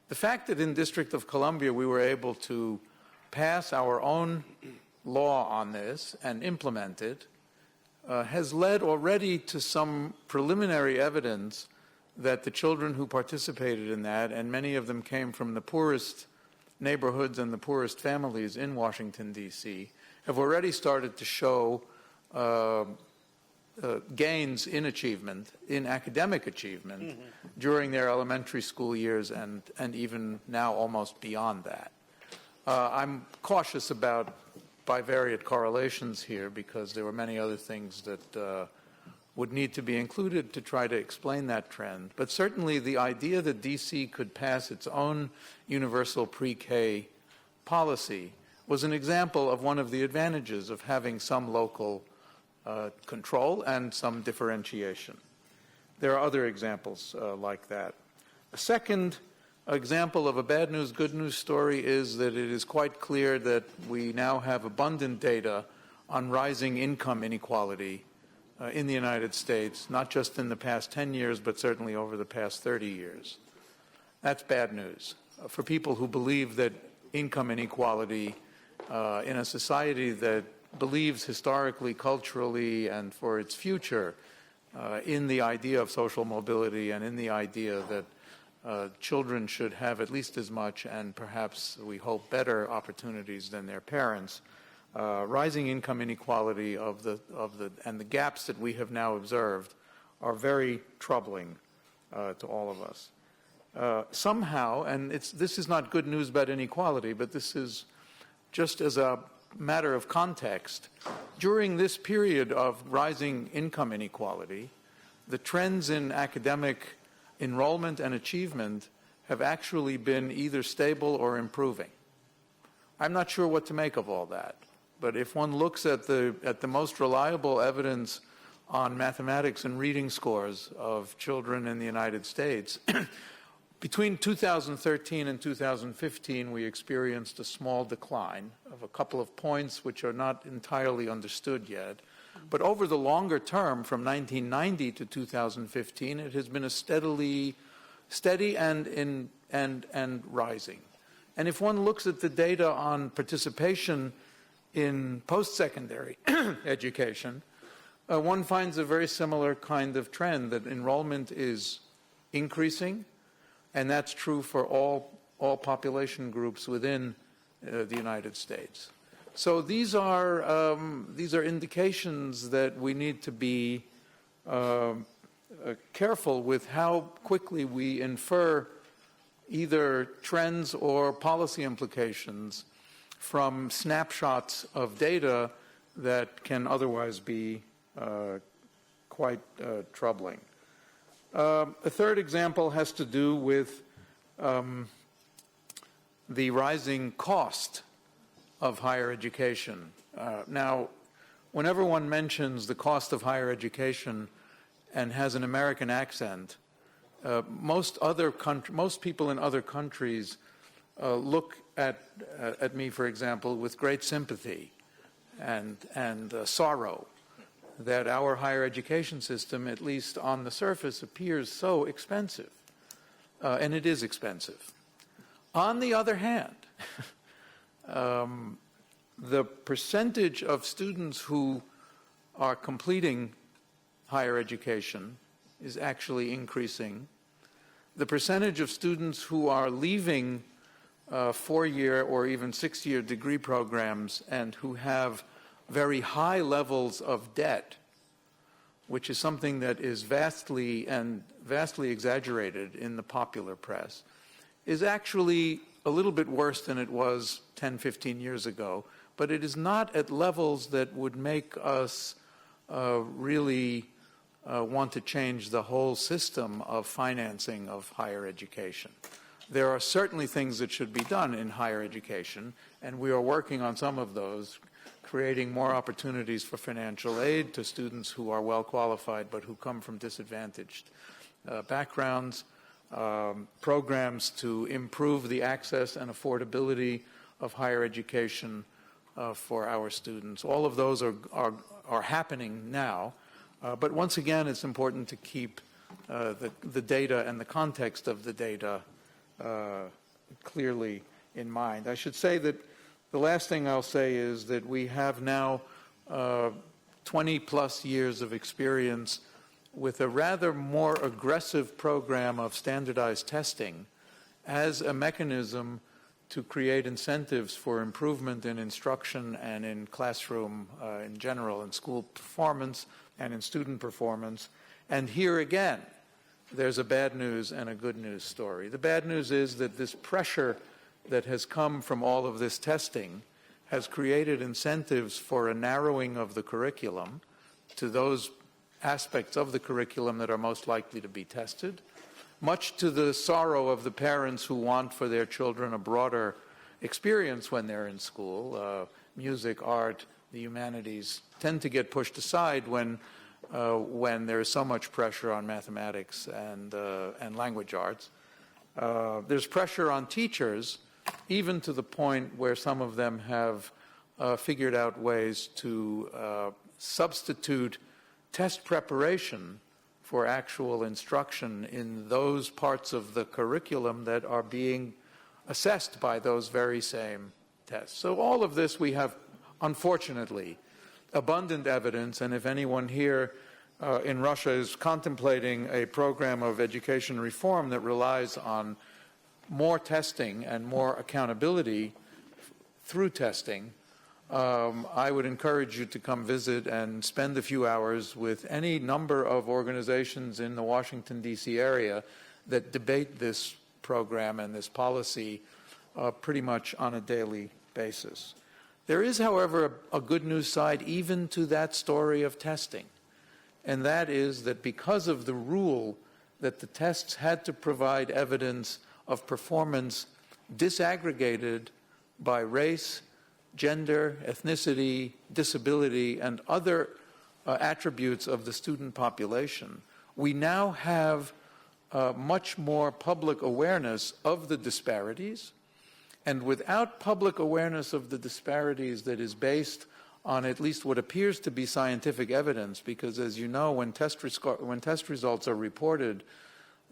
F: The fact that in District of Columbia we were able to pass our own law on this and implement it has led already to some preliminary evidence that the children who participated in that, and many of them came from the poorest neighborhoods and the poorest families in Washington, D.C., have already started to show gains in achievement, in academic achievement, during their elementary school years and even now almost beyond that. I'm cautious about bivariate correlations here because there were many other things that would need to be included to try to explain that trend. But certainly the idea that D.C. could pass its own universal pre-K policy was an example of one of the advantages of having some local control and some differentiation. There are other examples like that. A second example of a bad news, good news story is that it is quite clear that we now have abundant data on rising income inequality in the United States, not just in the past 10 years, but certainly over the past 30 years. That's bad news for people who believe that income inequality in a society that believes historically, culturally, and for its future in the idea of social mobility and in the idea that children should have at least as much and perhaps, we hope, better opportunities than their parents. Rising income inequality and the gaps that we have now observed are very troubling to all of us. Somehow, and this is not good news about inequality, but this is just as a matter of context, during this period of rising income inequality, the trends in academic enrollment and achievement have actually been either stable or improving. I'm not sure what to make of all that, but if one looks at the most reliable evidence on mathematics and reading scores of children in the United States, between 2013 and 2015, we experienced a small decline of a couple of points, which are not entirely understood yet. But over the longer term, from 1990 to 2015, it has been a steady and rising. And if one looks at the data on participation in post-secondary education, one finds a very similar kind of trend, that enrollment is increasing, and that's true for all population groups within the United States. So these are indications that we need to be careful with how quickly we infer either trends or policy implications from snapshots of data that can otherwise be quite troubling. A third example has to do with the rising cost of higher education. Now, whenever one mentions the cost of higher education and has an American accent, most people in other countries look at me, for example, with great sympathy and sorrow that our higher education system, at least on the surface, appears so expensive. And it is expensive. On the other hand, the percentage of students who are completing higher education is actually increasing. The percentage of students who are leaving 4-year or even 6-year degree programs and who have very high levels of debt, which is something that is vastly exaggerated in the popular press, is actually a little bit worse than it was 10, 15 years ago, but it is not at levels that would make us really want to change the whole system of financing of higher education. There are certainly things that should be done in higher education, and we are working on some of those, creating more opportunities for financial aid to students who are well qualified but who come from disadvantaged backgrounds, programs to improve the access and affordability of higher education for our students. All of those are happening now, but once again, it's important to keep the data and the context of the data clearly in mind. I should say that the last thing I'll say is that we have now 20-plus years of experience with a rather more aggressive program of standardized testing as a mechanism to create incentives for improvement in instruction and in classroom in general, in school performance and in student performance. And here again, there's a bad news and a good news story. The bad news is that this pressure that has come from all of this testing has created incentives for a narrowing of the curriculum to those aspects of the curriculum that are most likely to be tested, much to the sorrow of the parents who want for their children a broader experience when they're in school. Music, art, the humanities tend to get pushed aside when there is so much pressure on mathematics and language arts. There's pressure on teachers, even to the point where some of them have figured out ways to substitute test preparation for actual instruction in those parts of the curriculum that are being assessed by those very same tests. So all of this we have, unfortunately, abundant evidence, and if anyone here in Russia is contemplating a program of education reform that relies on more testing and more accountability through testing, I would encourage you to come visit and spend a few hours with any number of organizations in the Washington, D.C. area that debate this program and this policy pretty much on a daily basis. There is, however, a good news side even to that story of testing, and that is that because of the rule that the tests had to provide evidence of performance disaggregated by race, gender, ethnicity, disability, and other attributes of the student population, we now have much more public awareness of the disparities. And without public awareness of the disparities that is based on at least what appears to be scientific evidence, because as you know, when test results are reported,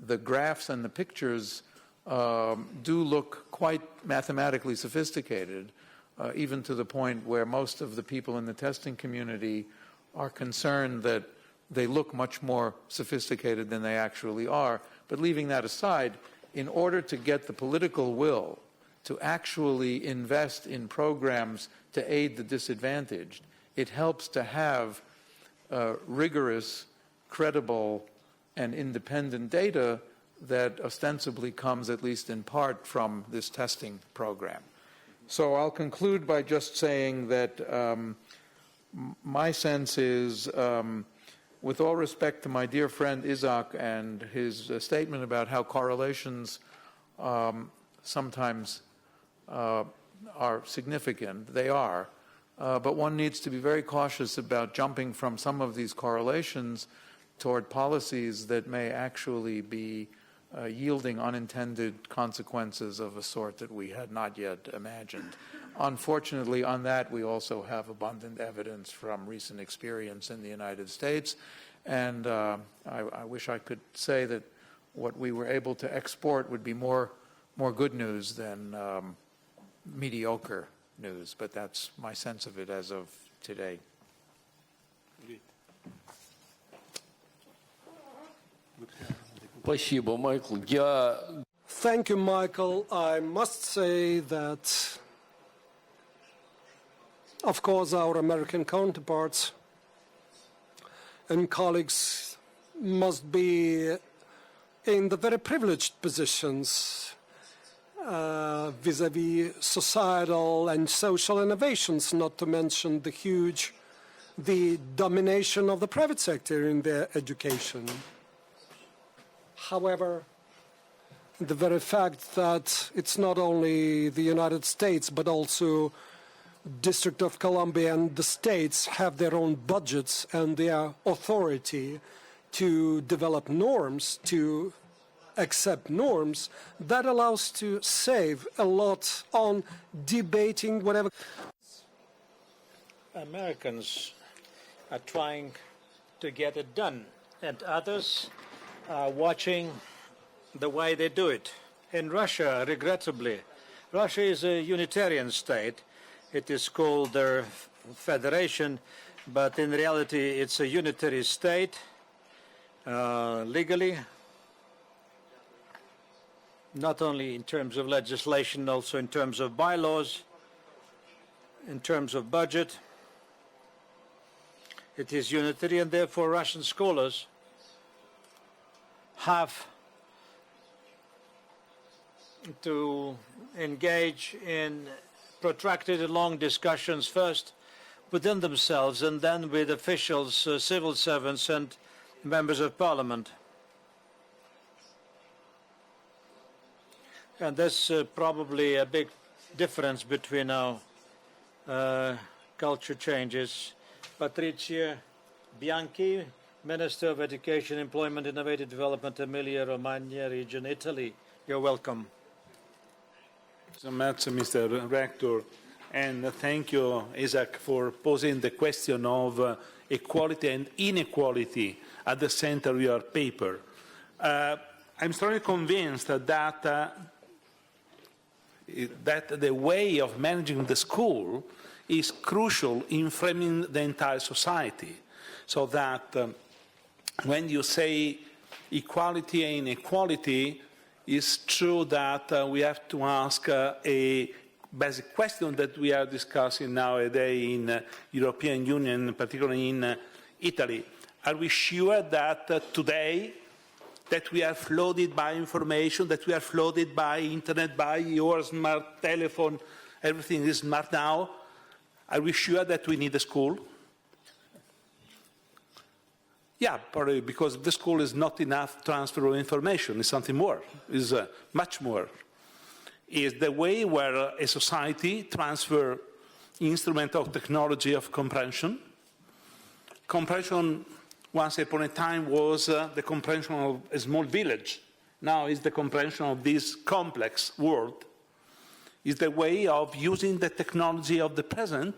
F: the graphs and the pictures do look quite mathematically sophisticated, even to the point where most of the people in the testing community are concerned that they look much more sophisticated than they actually are. But leaving that aside, in order to get the political will to actually invest in programs to aid the disadvantaged, it helps to have rigorous, credible, and independent data that ostensibly comes, at least in part, from this testing program. So I'll conclude by just saying that my sense is, with all respect to my dear friend Isaac and his statement about how correlations sometimes are significant, they are, but one needs to be very cautious about jumping from some of these correlations toward policies that may actually be yielding unintended consequences of a sort that we had not yet imagined. Unfortunately, on that, we also have abundant evidence from recent experience in the United States, and I wish I could say that what we were able to export would be more good news than mediocre news, but that's my sense of it as of today.
C: Спасибо, Майкл.
D: Thank you, Michael. I must say that, of course, our American counterparts and colleagues must be in the very privileged positions vis-à-vis societal and social innovations, not to mention the domination of the private sector in their education. However, the very fact that it's not only the United States, but also District of Columbia and the states have their own budgets and their authority to develop norms, to accept norms, that allows to save a lot on debating whatever.
E: Americans are trying to get it done, and others are watching the way they do it. In Russia, regrettably, Russia is a Unitarian state. It is called their federation, but in reality it's a unitary state legally, not only in terms of legislation, also in terms of bylaws, in terms of budget. It is unitary, and therefore Russian scholars have to engage in protracted and long discussions, first within themselves and then with officials, civil servants and members of parliament. And there's probably a big difference between our culture changes. Patrizia Bianchi, Minister of Education, Employment, Innovative Development, Emilia-Romagna region, Italy. You're welcome.
G: So much, Mr. Rector, and thank you, Isaac, for posing the question of equality and inequality at the center of your paper. I'm strongly convinced that the way of managing the school is crucial in framing the entire society, so that when you say equality and inequality, it's true that we have to ask a basic question that we are discussing nowadays in the European Union, particularly in Italy. Are we sure that today that we are flooded by information, that we are flooded by internet, by your smart telephone, everything is smart now? Are we sure that we need a school? Yeah, probably because the school is not enough transfer of information. It's something more. It's much more. It's the way where a society transfer instrument of technology of comprehension. Comprehension, once upon a time, was the comprehension of a small village. Now it's the comprehension of this complex world. It's the way of using the technology of the present,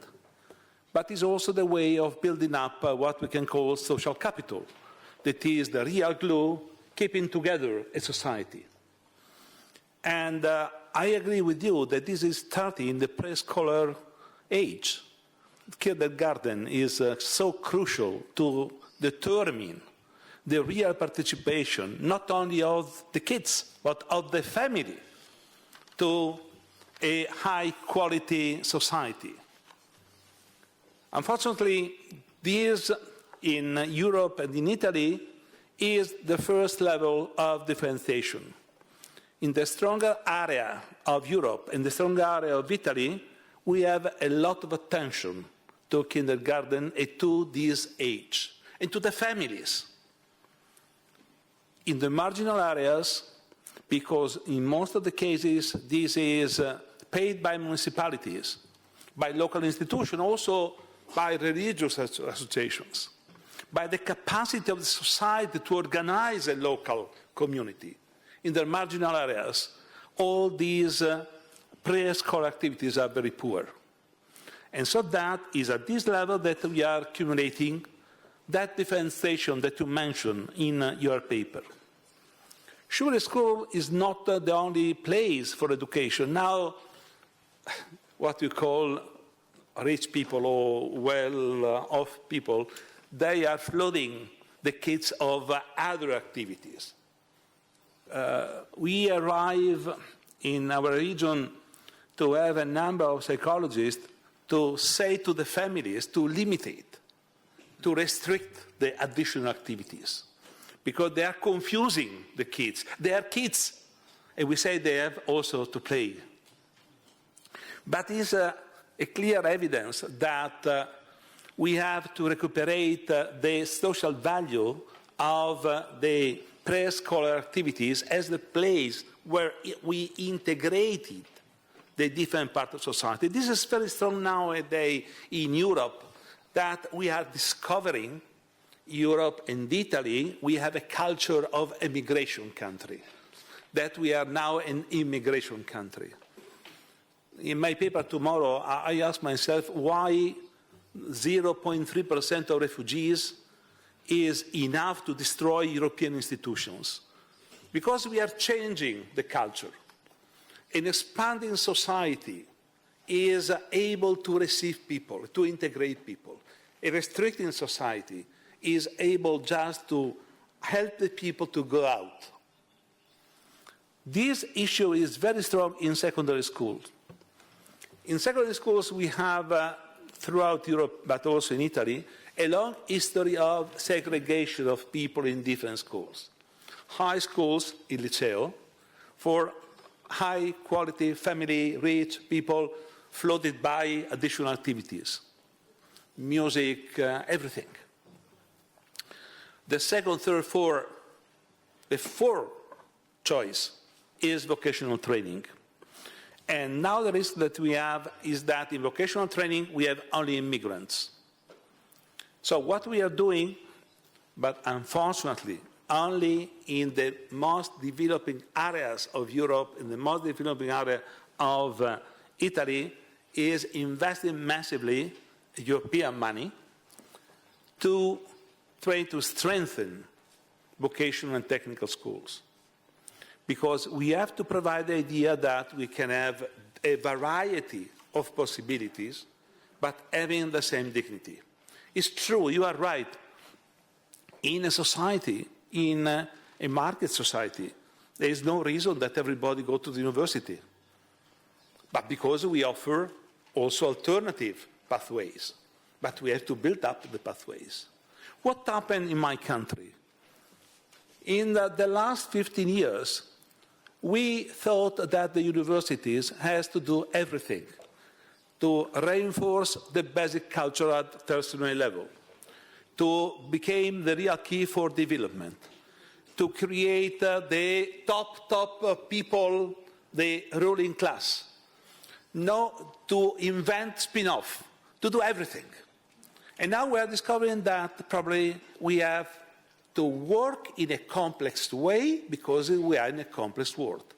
G: but it's also the way of building up what we can call social capital. That is the real glue keeping together a society. And I agree with you that this is starting in the pre-scholar age. Kindergarten is so crucial to determine the real participation, not only of the kids, but of the family, to a high-quality society. Unfortunately, this in Europe and in Italy is the first level of differentiation. In the stronger area of Europe and the stronger area of Italy, we have a lot of attention to kindergarten and to this age, and to the families. In the marginal areas, because in most of the cases this is paid by municipalities, by local institutions, also by religious associations, by the capacity of the society to organize a local community in their marginal areas. All these pre-school activities are very poor. And so that is at this level that we are accumulating that differentiation that you mentioned in your paper. Sure, school is not the only place for education. Now, what you call rich people or well-off people, they are flooding the kids of other activities. We arrive in our region to have a number of psychologists to say to the families to limit it, to restrict the additional activities, because they are confusing the kids. They are kids, and we say they have also to play. But it's a clear evidence that we have to recuperate the social value of the pre-scholar activities as the place where we integrated the different parts of society. This is very strong nowadays in Europe, that we are discovering Europe and Italy, we have a culture of immigration country, that we are now an immigration country. In my paper tomorrow, I ask myself why 0.3% of refugees is enough to destroy European institutions. Because we are changing the culture. An expanding society is able to receive people, to integrate people. A restricting society is able just to help the people to go out. This issue is very strong in secondary schools. In secondary schools, we have, throughout Europe, but also in Italy, a long history of segregation of people in different schools. High schools, il liceo, for high-quality, family, rich people flooded by additional activities, music, everything. The second, third, fourth, the fourth choice is vocational training. And now the risk that we have is that in vocational training, we have only immigrants. So what we are doing, but unfortunately, only in the most developing areas of Europe, in the most developing area of Italy, is investing massively European money to try to strengthen vocational and technical schools. Because we have to provide the idea that we can have a variety of possibilities, but having the same dignity. It's true, you are right. In a society, in a market society, there is no reason that everybody go to the university. But because we offer also alternative pathways, but we have to build up the pathways. What happened in my country? In the last 15 years, we thought that the universities has to do everything to reinforce the basic culture at tertiary level, to become the real key for development, to create the top people, the ruling class, not to invent spin-off, to do everything. And now we are discovering that probably we have to work in a complex way because we are in a complex world.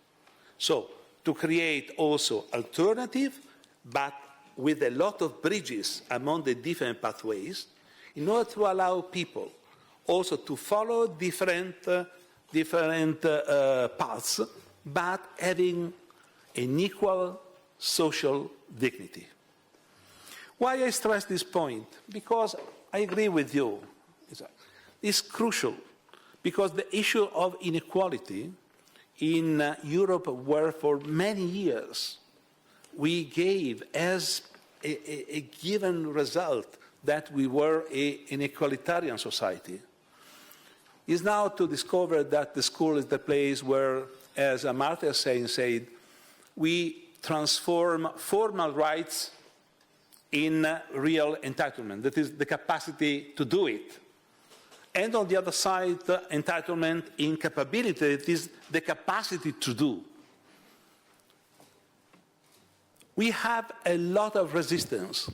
G: So to create also alternative, but with a lot of bridges among the different pathways, in order to allow people also to follow different paths, but having an equal social dignity. Why I stress this point? Because I agree with you. It's crucial, because the issue of inequality in Europe, where for many years we gave as a given result that we were an egalitarian society, is now to discover that the school is the place where, as Amartya Sen said, we transform formal rights in real entitlement, that is the capacity to do it. And on the other side, entitlement in capability, that is the capacity to do. we have a lot of resistance.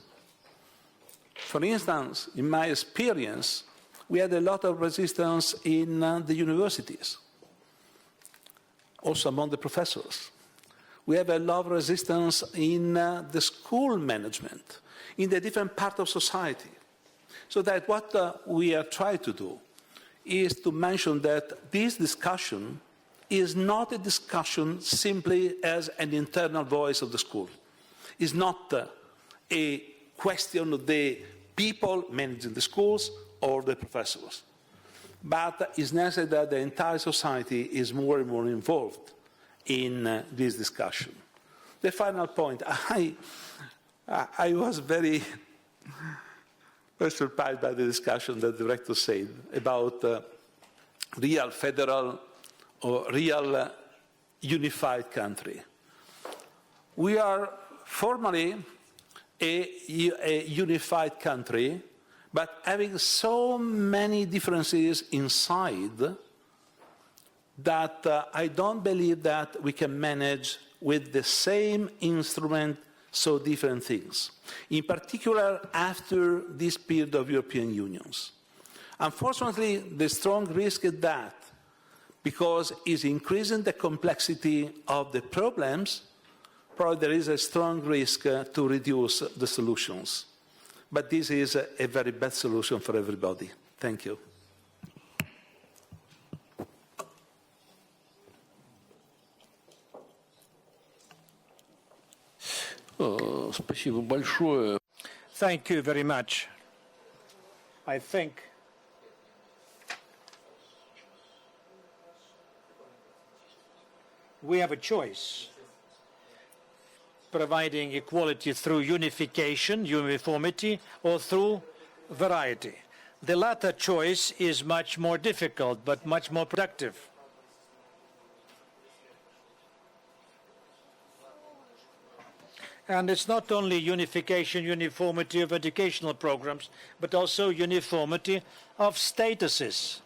G: For instance, in my experience, we had a lot of resistance in the universities, also among the professors. We have a lot of resistance in the school management, in the different part of society. So that what we are trying to do is to mention that this discussion is not a discussion simply as an internal voice of the school. It's not a question of the people managing the schools or the professors. But it's necessary that the entire society is more and more involved in this discussion. The final point, I was very surprised by the discussion that the director said about real federal or real unified country. We are formally a unified country, but having so many differences inside that I don't believe that we can manage with the same instrument so different things, in particular after this period of European Unions. Unfortunately, the strong risk is that because it's increasing the complexity of the problems, probably there is a strong risk to reduce the solutions. But this is a very bad solution for everybody. Thank you.
C: Спасибо большое.
E: Thank you very much. I think we have a choice, providing equality through unification, uniformity, or through variety. The latter choice is much more difficult, but much more productive. And it's not only unification, uniformity of educational programs, but also uniformity of statuses.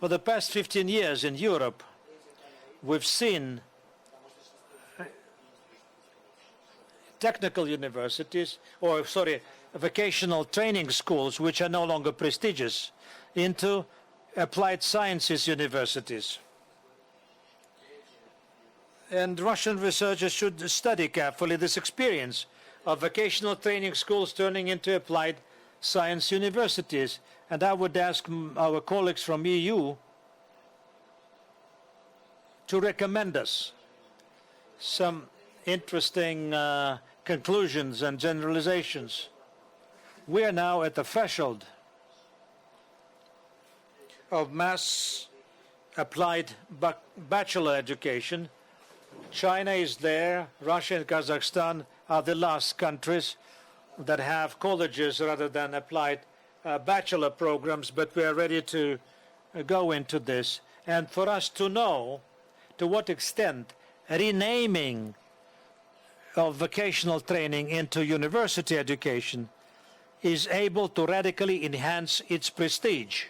E: For the past 15 years in Europe, we've seen technical universities, vocational training schools, which are no longer prestigious, into applied sciences universities. And Russian researchers should study carefully this experience of vocational training schools turning into applied science universities. And I would ask our colleagues from EU to recommend us some interesting conclusions and generalizations. We are now at the threshold of mass applied bachelor education. China is there. Russia and Kazakhstan are the last countries that have colleges rather than applied bachelor programs, but we are ready to go into this. And for us to know to what extent renaming of vocational training into university education is able to radically enhance its prestige.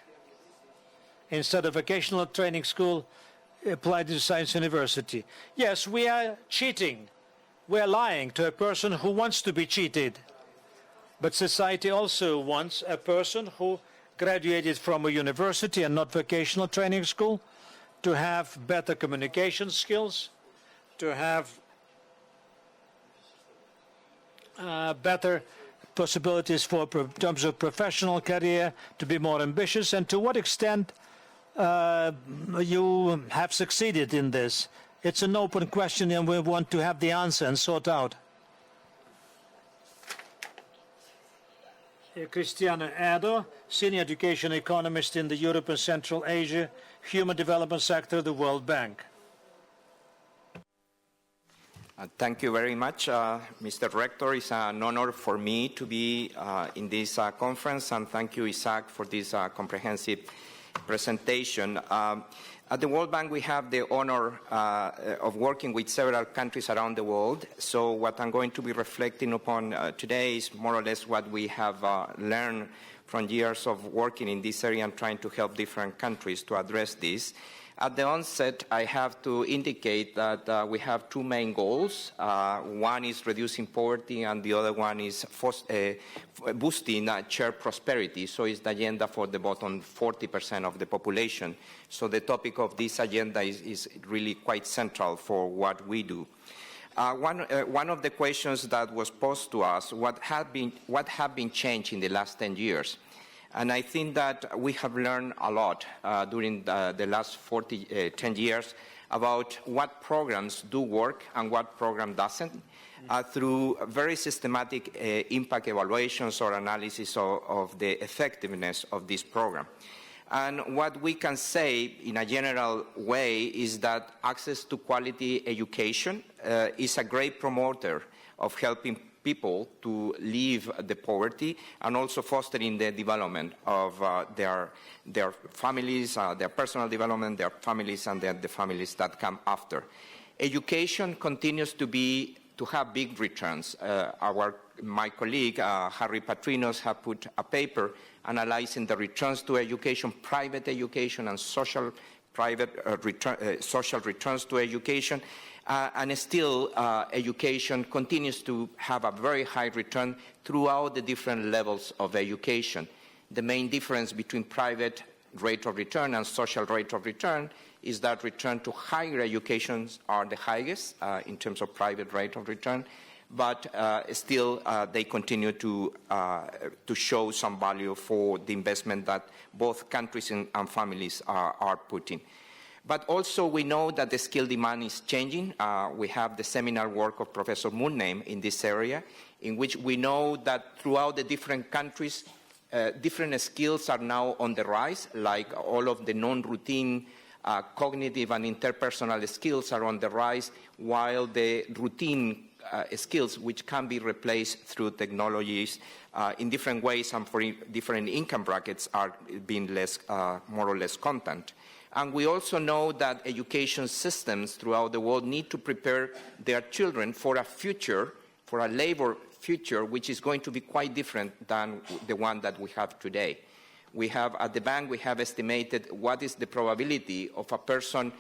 E: Instead of vocational training school, applied to science university. Yes, we are cheating. We are lying to a person who wants to be cheated. But society also wants a person who graduated from a university and not vocational training school to have better communication skills, to have better possibilities for in terms of professional career, to be more ambitious, and to what extent you have succeeded in this. It's an open question and we want to have the answer and sort out. Cristiano Ado, Senior Education Economist in the Europe and Central Asia Human Development Sector, the World Bank.
H: Thank you very much, Mr. Rector. It's an honor for me to be in this conference, and thank you, Isaac, for this comprehensive presentation. At the World Bank, we have the honor of working with several countries around the world. So what I'm going to be reflecting upon today is more or less what we have learned from years of working in this area and trying to help different countries to address this. At the onset, I have to indicate that we have two main goals. One is reducing poverty, and the other one is boosting shared prosperity. So it's the agenda for the bottom 40% of the population. So the topic of this agenda is really quite central for what we do. One of the questions that was posed to us, what have been changed in the last 10 years? And I think that we have learned a lot during the last 10 years about what programs do work and what program doesn't through very systematic impact evaluations or analysis of the effectiveness of this program. And what we can say in a general way is that access to quality education is a great promoter of helping people to leave the poverty and also fostering the development of their families, their personal development, their families, and the families that come after. Education continues to have big returns. My colleague, Harry Patrinos, has put a paper analyzing the returns to education, private education, and social returns to education. And still, education continues to have a very high return throughout the different levels of education. The main difference between private rate of return and social rate of return is that return to higher education are the highest in terms of private rate of return, but still they continue to show some value for the investment that both countries and families are putting. But also we know that the skill demand is changing. We have the seminal work of Professor Mulname in this area, in which we know that throughout the different countries, different skills are now on the rise, like all of the non-routine cognitive and interpersonal skills are on the rise, while the routine skills, which can be replaced through technologies in different ways and for different income brackets, are being more or less content. And we also know that education systems throughout the world need to prepare their children for a future, for a labor future, which is going to be quite different than the one that we have today. We have, at the bank, we have estimated what is the probability of a person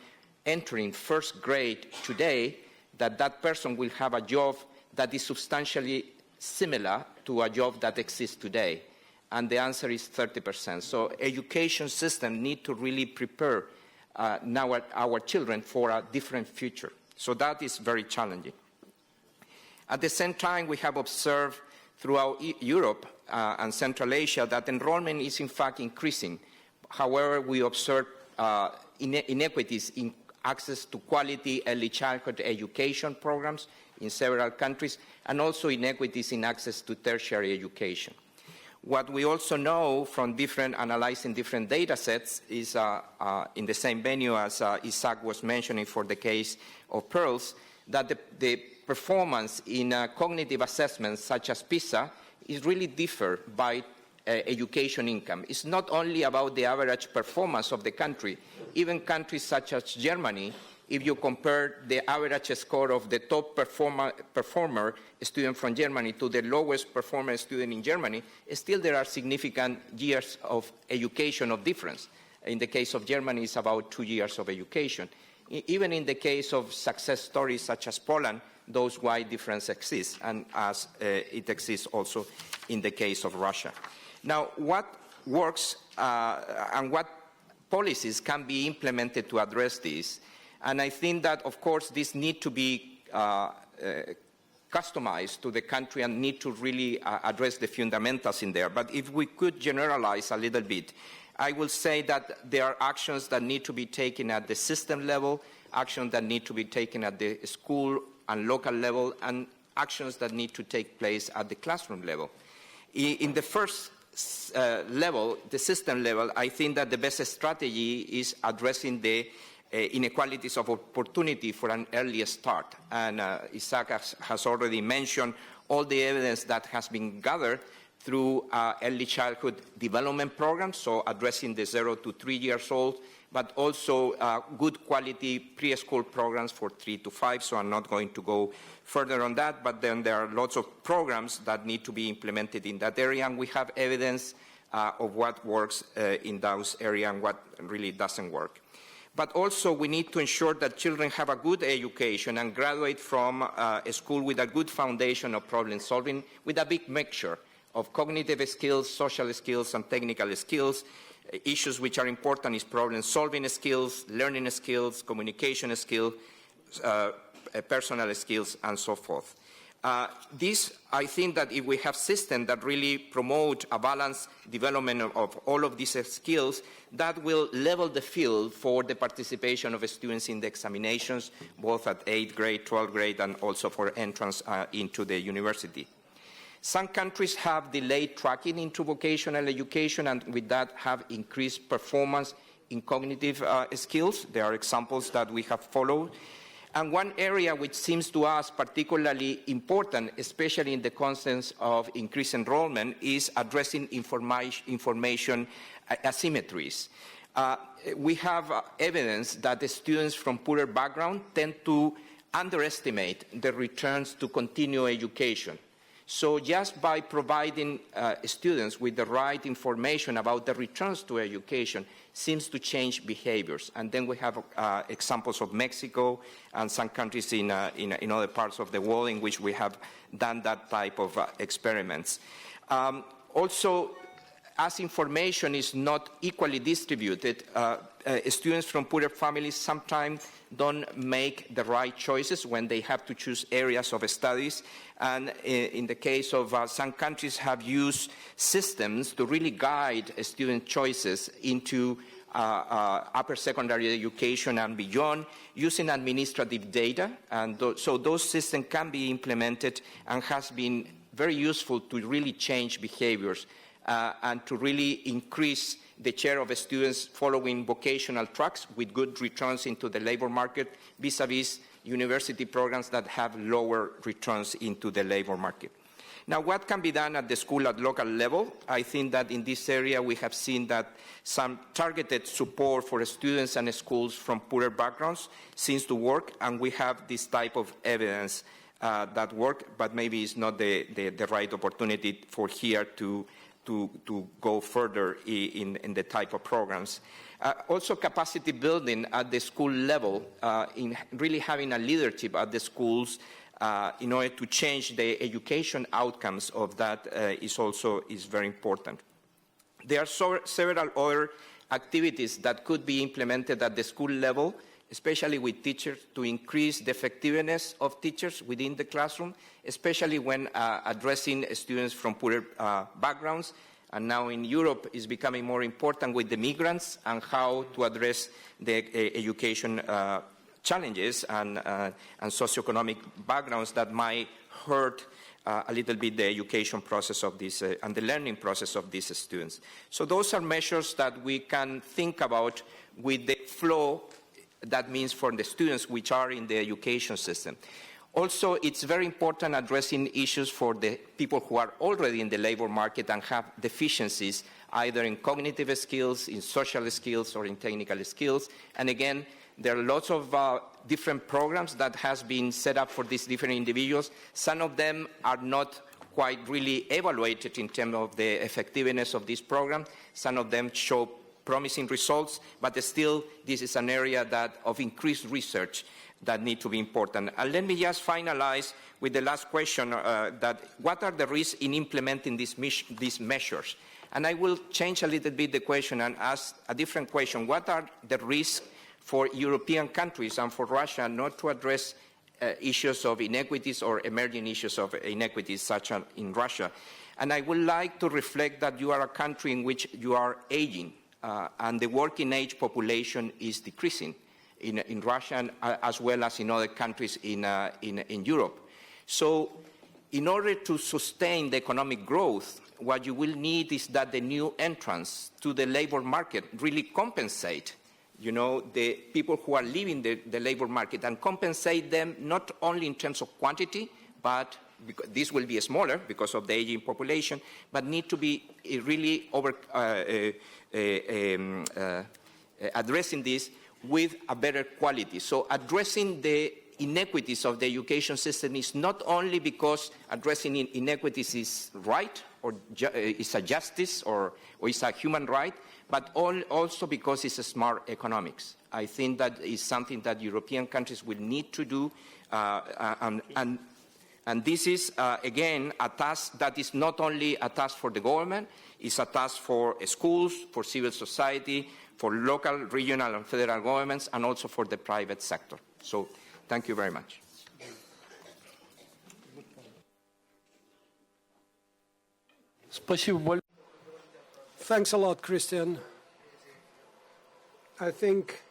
H: entering first grade today, that person will have a job that is substantially similar to a job that exists today. And the answer is 30%. So education systems need to really prepare now our children for a different future. So that is very challenging. At the same time, we have observed throughout Europe and Central Asia that enrollment is in fact increasing. However, we observe inequities in access to quality early childhood education programs in several countries, and also inequities in access to tertiary education. What we also know from analyzing different data sets is in the same venue as Isaac was mentioning for the case of pearls, that the performance in cognitive assessments such as PISA is really differ by education income. It's not only about the average performance of the country. Even countries such as Germany, if you compare the average score of the top performer student from Germany to the lowest performer student in Germany, still there are significant years of education of difference. In the case of Germany, it's about 2 years of education. Even in the case of success stories such as Poland, those wide differences exist, and as it exists also in the case of Russia. Now, what works and what policies can be implemented to address this? And I think that, of course, this need to be customized to the country and need to really address the fundamentals in there. But if we could generalize a little bit, I will say that there are actions that need to be taken at the system level, actions that need to be taken at the school and local level, and actions that need to take place at the classroom level. In the first level, the system level, I think that the best strategy is addressing the inequalities of opportunity for an early start. And Isaac has already mentioned all the evidence that has been gathered through early childhood development programs, so addressing the 0 to 3 years old, but also good quality preschool programs for 3 to 5, so I'm not going to go further on that, but then there are lots of programs that need to be implemented in that area, and we have evidence of what works in those areas and what really doesn't work. But also we need to ensure that children have a good education and graduate from a school with a good foundation of problem solving, with a big mixture of cognitive skills, social skills, and technical skills. Issues which are important is problem solving skills, learning skills, communication skills, personal skills, and so forth. I think that if we have systems that really promote a balanced development of all of these skills, that will level the field for the participation of students in the examinations, both at 8th grade, 12th grade, and also for entrance into the university. Some countries have delayed tracking into vocational education, and with that have increased performance in cognitive skills. There are examples that we have followed. And one area which seems to us particularly important, especially in the context of increased enrollment, is addressing information asymmetries. We have evidence that the students from poorer background tend to underestimate the returns to continuing education. So just by providing students with the right information about the returns to education seems to change behaviors. And then we have examples of Mexico and some countries in other parts of the world in which we have done that type of experiments. Also, as information is not equally distributed, students from poorer families sometimes don't make the right choices when they have to choose areas of studies. And in the case of some countries have used systems to really guide student choices into upper secondary education and beyond using administrative data. And so those systems can be implemented and has been very useful to really change behaviors and to really increase the share of students following vocational tracks with good returns into the labor market vis-a-vis university programs that have lower returns into the labor market. Now, what can be done at the school at local level? I think that in this area we have seen that some targeted support for students and schools from poorer backgrounds seems to work, and we have this type of evidence that work, but maybe it's not the right opportunity for here to go further in the type of programs. Also capacity building at the school level, in really having a leadership at the schools in order to change the education outcomes of that is very important. There are several other activities that could be implemented at the school level, especially with teachers, to increase the effectiveness of teachers within the classroom, especially when addressing students from poorer backgrounds. And now in Europe it's becoming more important with the migrants and how to address the education challenges and socioeconomic backgrounds that might hurt a little bit the education process of this and the learning process of these students. So those are measures that we can think about with the flow that means for the students which are in the education system. Also, it's very important addressing issues for the people who are already in the labor market and have deficiencies either in cognitive skills, in social skills, or in technical skills. And again, there are lots of different programs that has been set up for these different individuals. Some of them are not quite really evaluated in terms of the effectiveness of this program. Some of them show promising results, but still this is an area of increased research that need to be important. And let me just finalize with the last question, that what are the risks in implementing these measures? And I will change a little bit the question and ask a different question. What are the risks for European countries and for Russia not to address issues of inequities or emerging issues of inequities such as in Russia? And I would like to reflect that you are a country in which you are aging and the working age population is decreasing in Russia as well as in other countries in Europe. So in order to sustain the economic growth, what you will need is that the new entrants to the labor market really compensate the people who are leaving the labor market and compensate them not only in terms of quantity, but this will be smaller because of the aging population, but need to be really addressing this with a better quality. So addressing the inequities of the education system is not only because addressing inequities is right or is a justice or is a human right, but also because it's a smart economics. I think that is something that European countries will need to do, and this is, again, a task that is not only a task for the government, it's a task for schools, for civil society, for local, regional, and federal governments, and also for the private sector. So, thank you very much.
C: Спасибо большое.
D: Thanks a lot, Christian. I think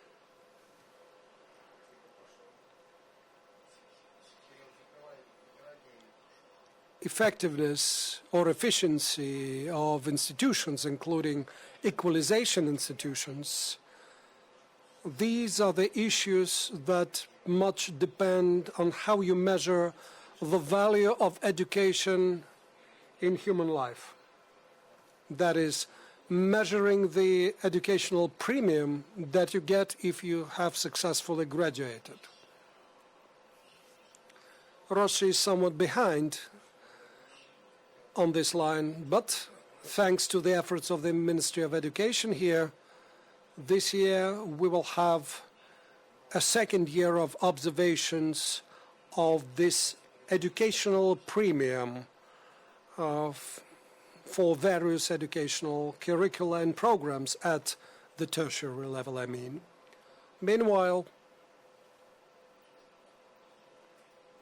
D: effectiveness or efficiency of institutions, including equalization institutions, these are the issues that much depend on how you measure the value of education in human life. That is, measuring the educational premium that you get if you have successfully graduated. Russia is somewhat behind on this line, but thanks to the efforts of the Ministry of Education here, this year we will have a second year of observations of this educational premium for various educational curricula and programs at the tertiary level, I mean. Meanwhile,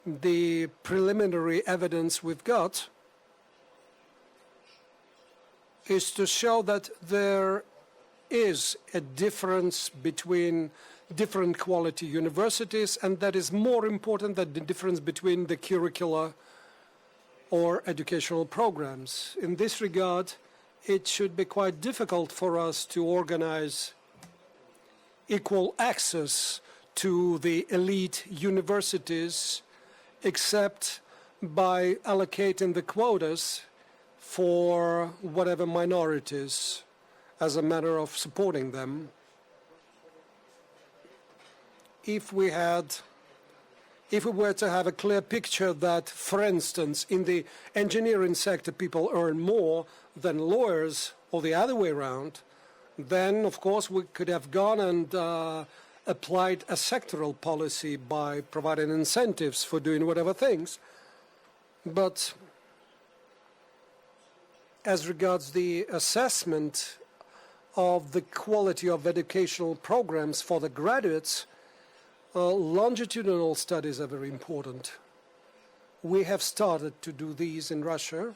D: the preliminary evidence we've got is to show that there is a difference between different quality universities, and that is more important than the difference between the curricula or educational programs. In this regard, it should be quite difficult for us to organize equal access to the elite universities except by allocating the quotas for whatever minorities as a matter of supporting them. If we were to have a clear picture that, for instance, in the engineering sector people earn more than lawyers, or the other way around, then, of course, we could have gone and applied a sectoral policy by providing incentives for doing whatever things. But as regards the assessment of the quality of educational programs for the graduates, longitudinal studies are very important. We have started to do these in Russia.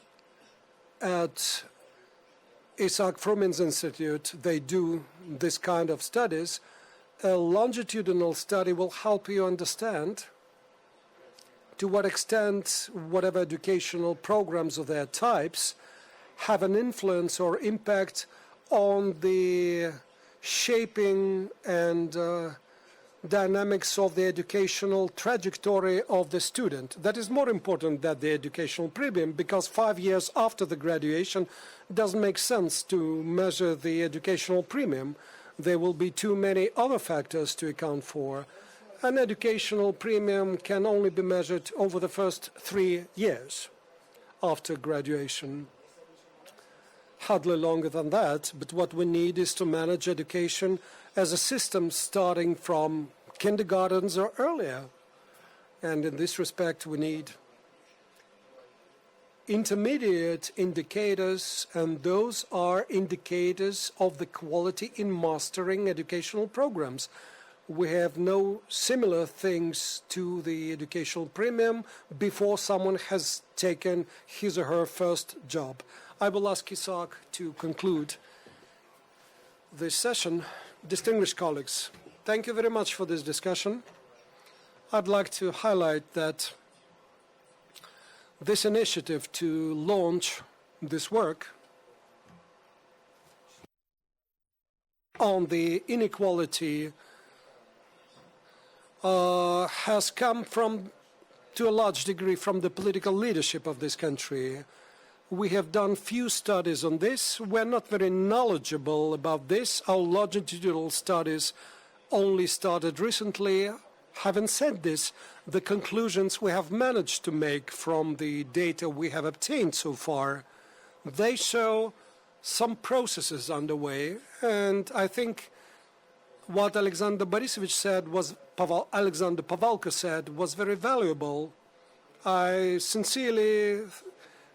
D: At Isaac Frumin's Institute, they do this kind of studies. A longitudinal study will help you understand to what extent whatever educational programs of their types have an influence or impact on the shaping and dynamics of the educational trajectory of the student. That is more important than the educational premium, because 5 years after the graduation doesn't make sense to measure the educational premium. There will be too many other factors to account for. An educational premium can only be measured over the first 3 years after graduation. Hardly longer than that, but what we need is to manage education as a system starting from kindergartens or earlier. And in this respect, we need intermediate indicators, and those are indicators of the quality in mastering educational programs. We have no similar things to the educational premium before someone has taken his or her first job. I will ask Isaac to conclude this session. Distinguished colleagues, thank you very much for this discussion. I'd like to highlight that this initiative to launch this work on the inequality has come to a large degree from the political leadership of this country. We have done few studies on this. We're not very knowledgeable about this. Our longitudinal studies only started recently. Having said this, the conclusions we have managed to make from the data we have obtained so far, they show some processes underway, and I think what Alexander Borisovich said was, Alexander Pavalka said, was very valuable. I sincerely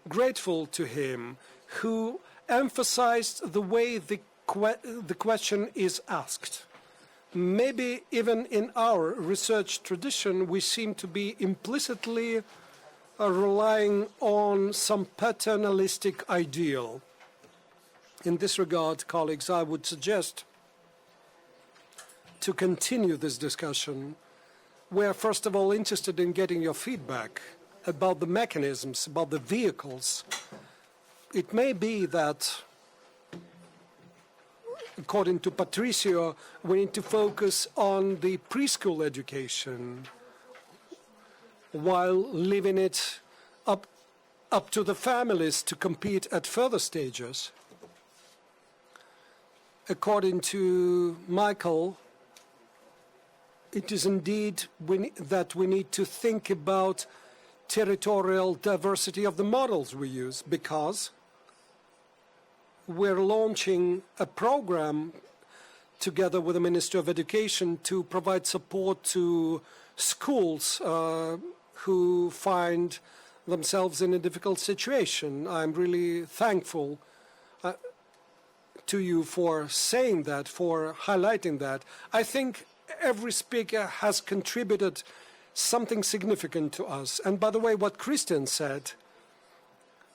D: grateful to him, who emphasized the way the question is asked. Maybe even in our research tradition, we seem to be implicitly relying on some paternalistic ideal. In this regard, colleagues, I would suggest to continue this discussion. We're first of all interested in getting your feedback about the mechanisms, about the vehicles. It may be that, according to Patricio, we need to focus on the preschool education while leaving it up to the families to compete at further stages. According to Michael, it is indeed that we need to think about territorial diversity of the models we use, because we're launching a program together with the Ministry of Education to provide support to schools who find themselves in a difficult situation. I'm really thankful to you for saying that, for highlighting that. I think every speaker has contributed something significant to us. And by the way, what Christian said,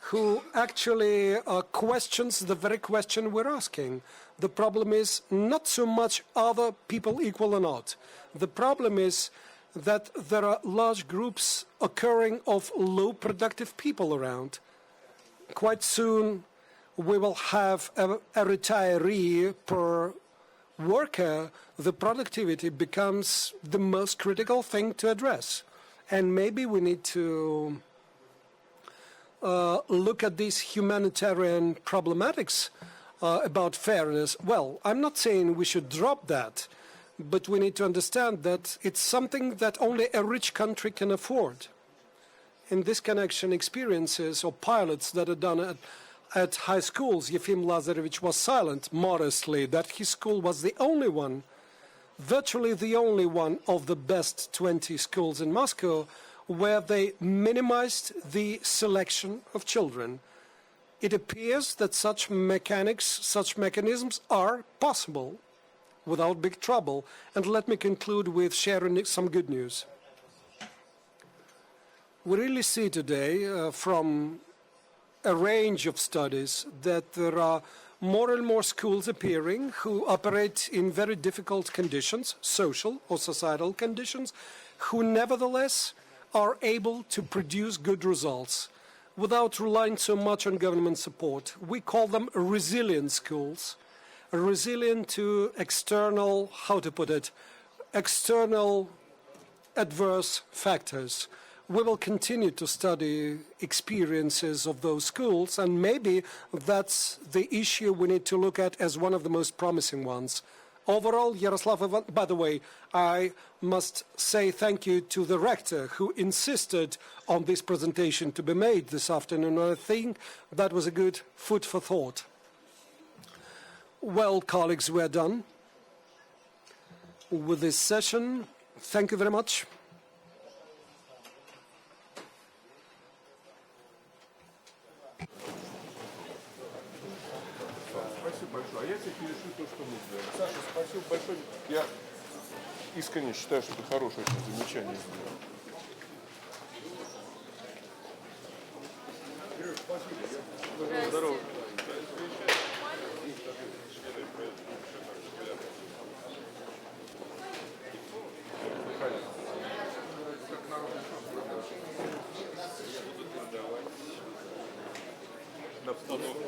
D: who actually questions the very question we're asking. The problem is not so much are the people equal or not. The problem is that there are large groups occurring of low productive people around. Quite soon we will have a retiree per worker. The productivity becomes the most critical thing to address. And maybe we need to look at these humanitarian problematics about fairness. Well, I'm not saying we should drop that, but we need to understand that it's something that only a rich country can afford. In this connection, experiences or pilots that are done at high schools, Yefim Lazarevich was silent modestly that his school was the only one, virtually the only one of the best 20 schools in Moscow where they minimized the selection of children. It appears that such mechanisms are possible without big trouble. And let me conclude with sharing some good news. We really see today from a range of studies that there are more and more schools appearing who operate in very difficult conditions, social or societal conditions, who nevertheless are able to produce good results without relying so much on government support. We call them resilient schools, resilient to external, external adverse factors. We will continue to study experiences of those schools, and maybe that's the issue we need to look at as one of the most promising ones. Overall, Yaroslav, by the way, I must say thank you to the rector who insisted on this presentation to be made this afternoon. I think that was a good food for thought. Well, colleagues, we're done with this session. Thank you very much.
I: Спасибо большое. А я тебе перешлю то, что нужно. Саша, спасибо большое. Я искренне считаю, что ты хорошее замечание сделал. Спасибо. Здорово. На обстановку.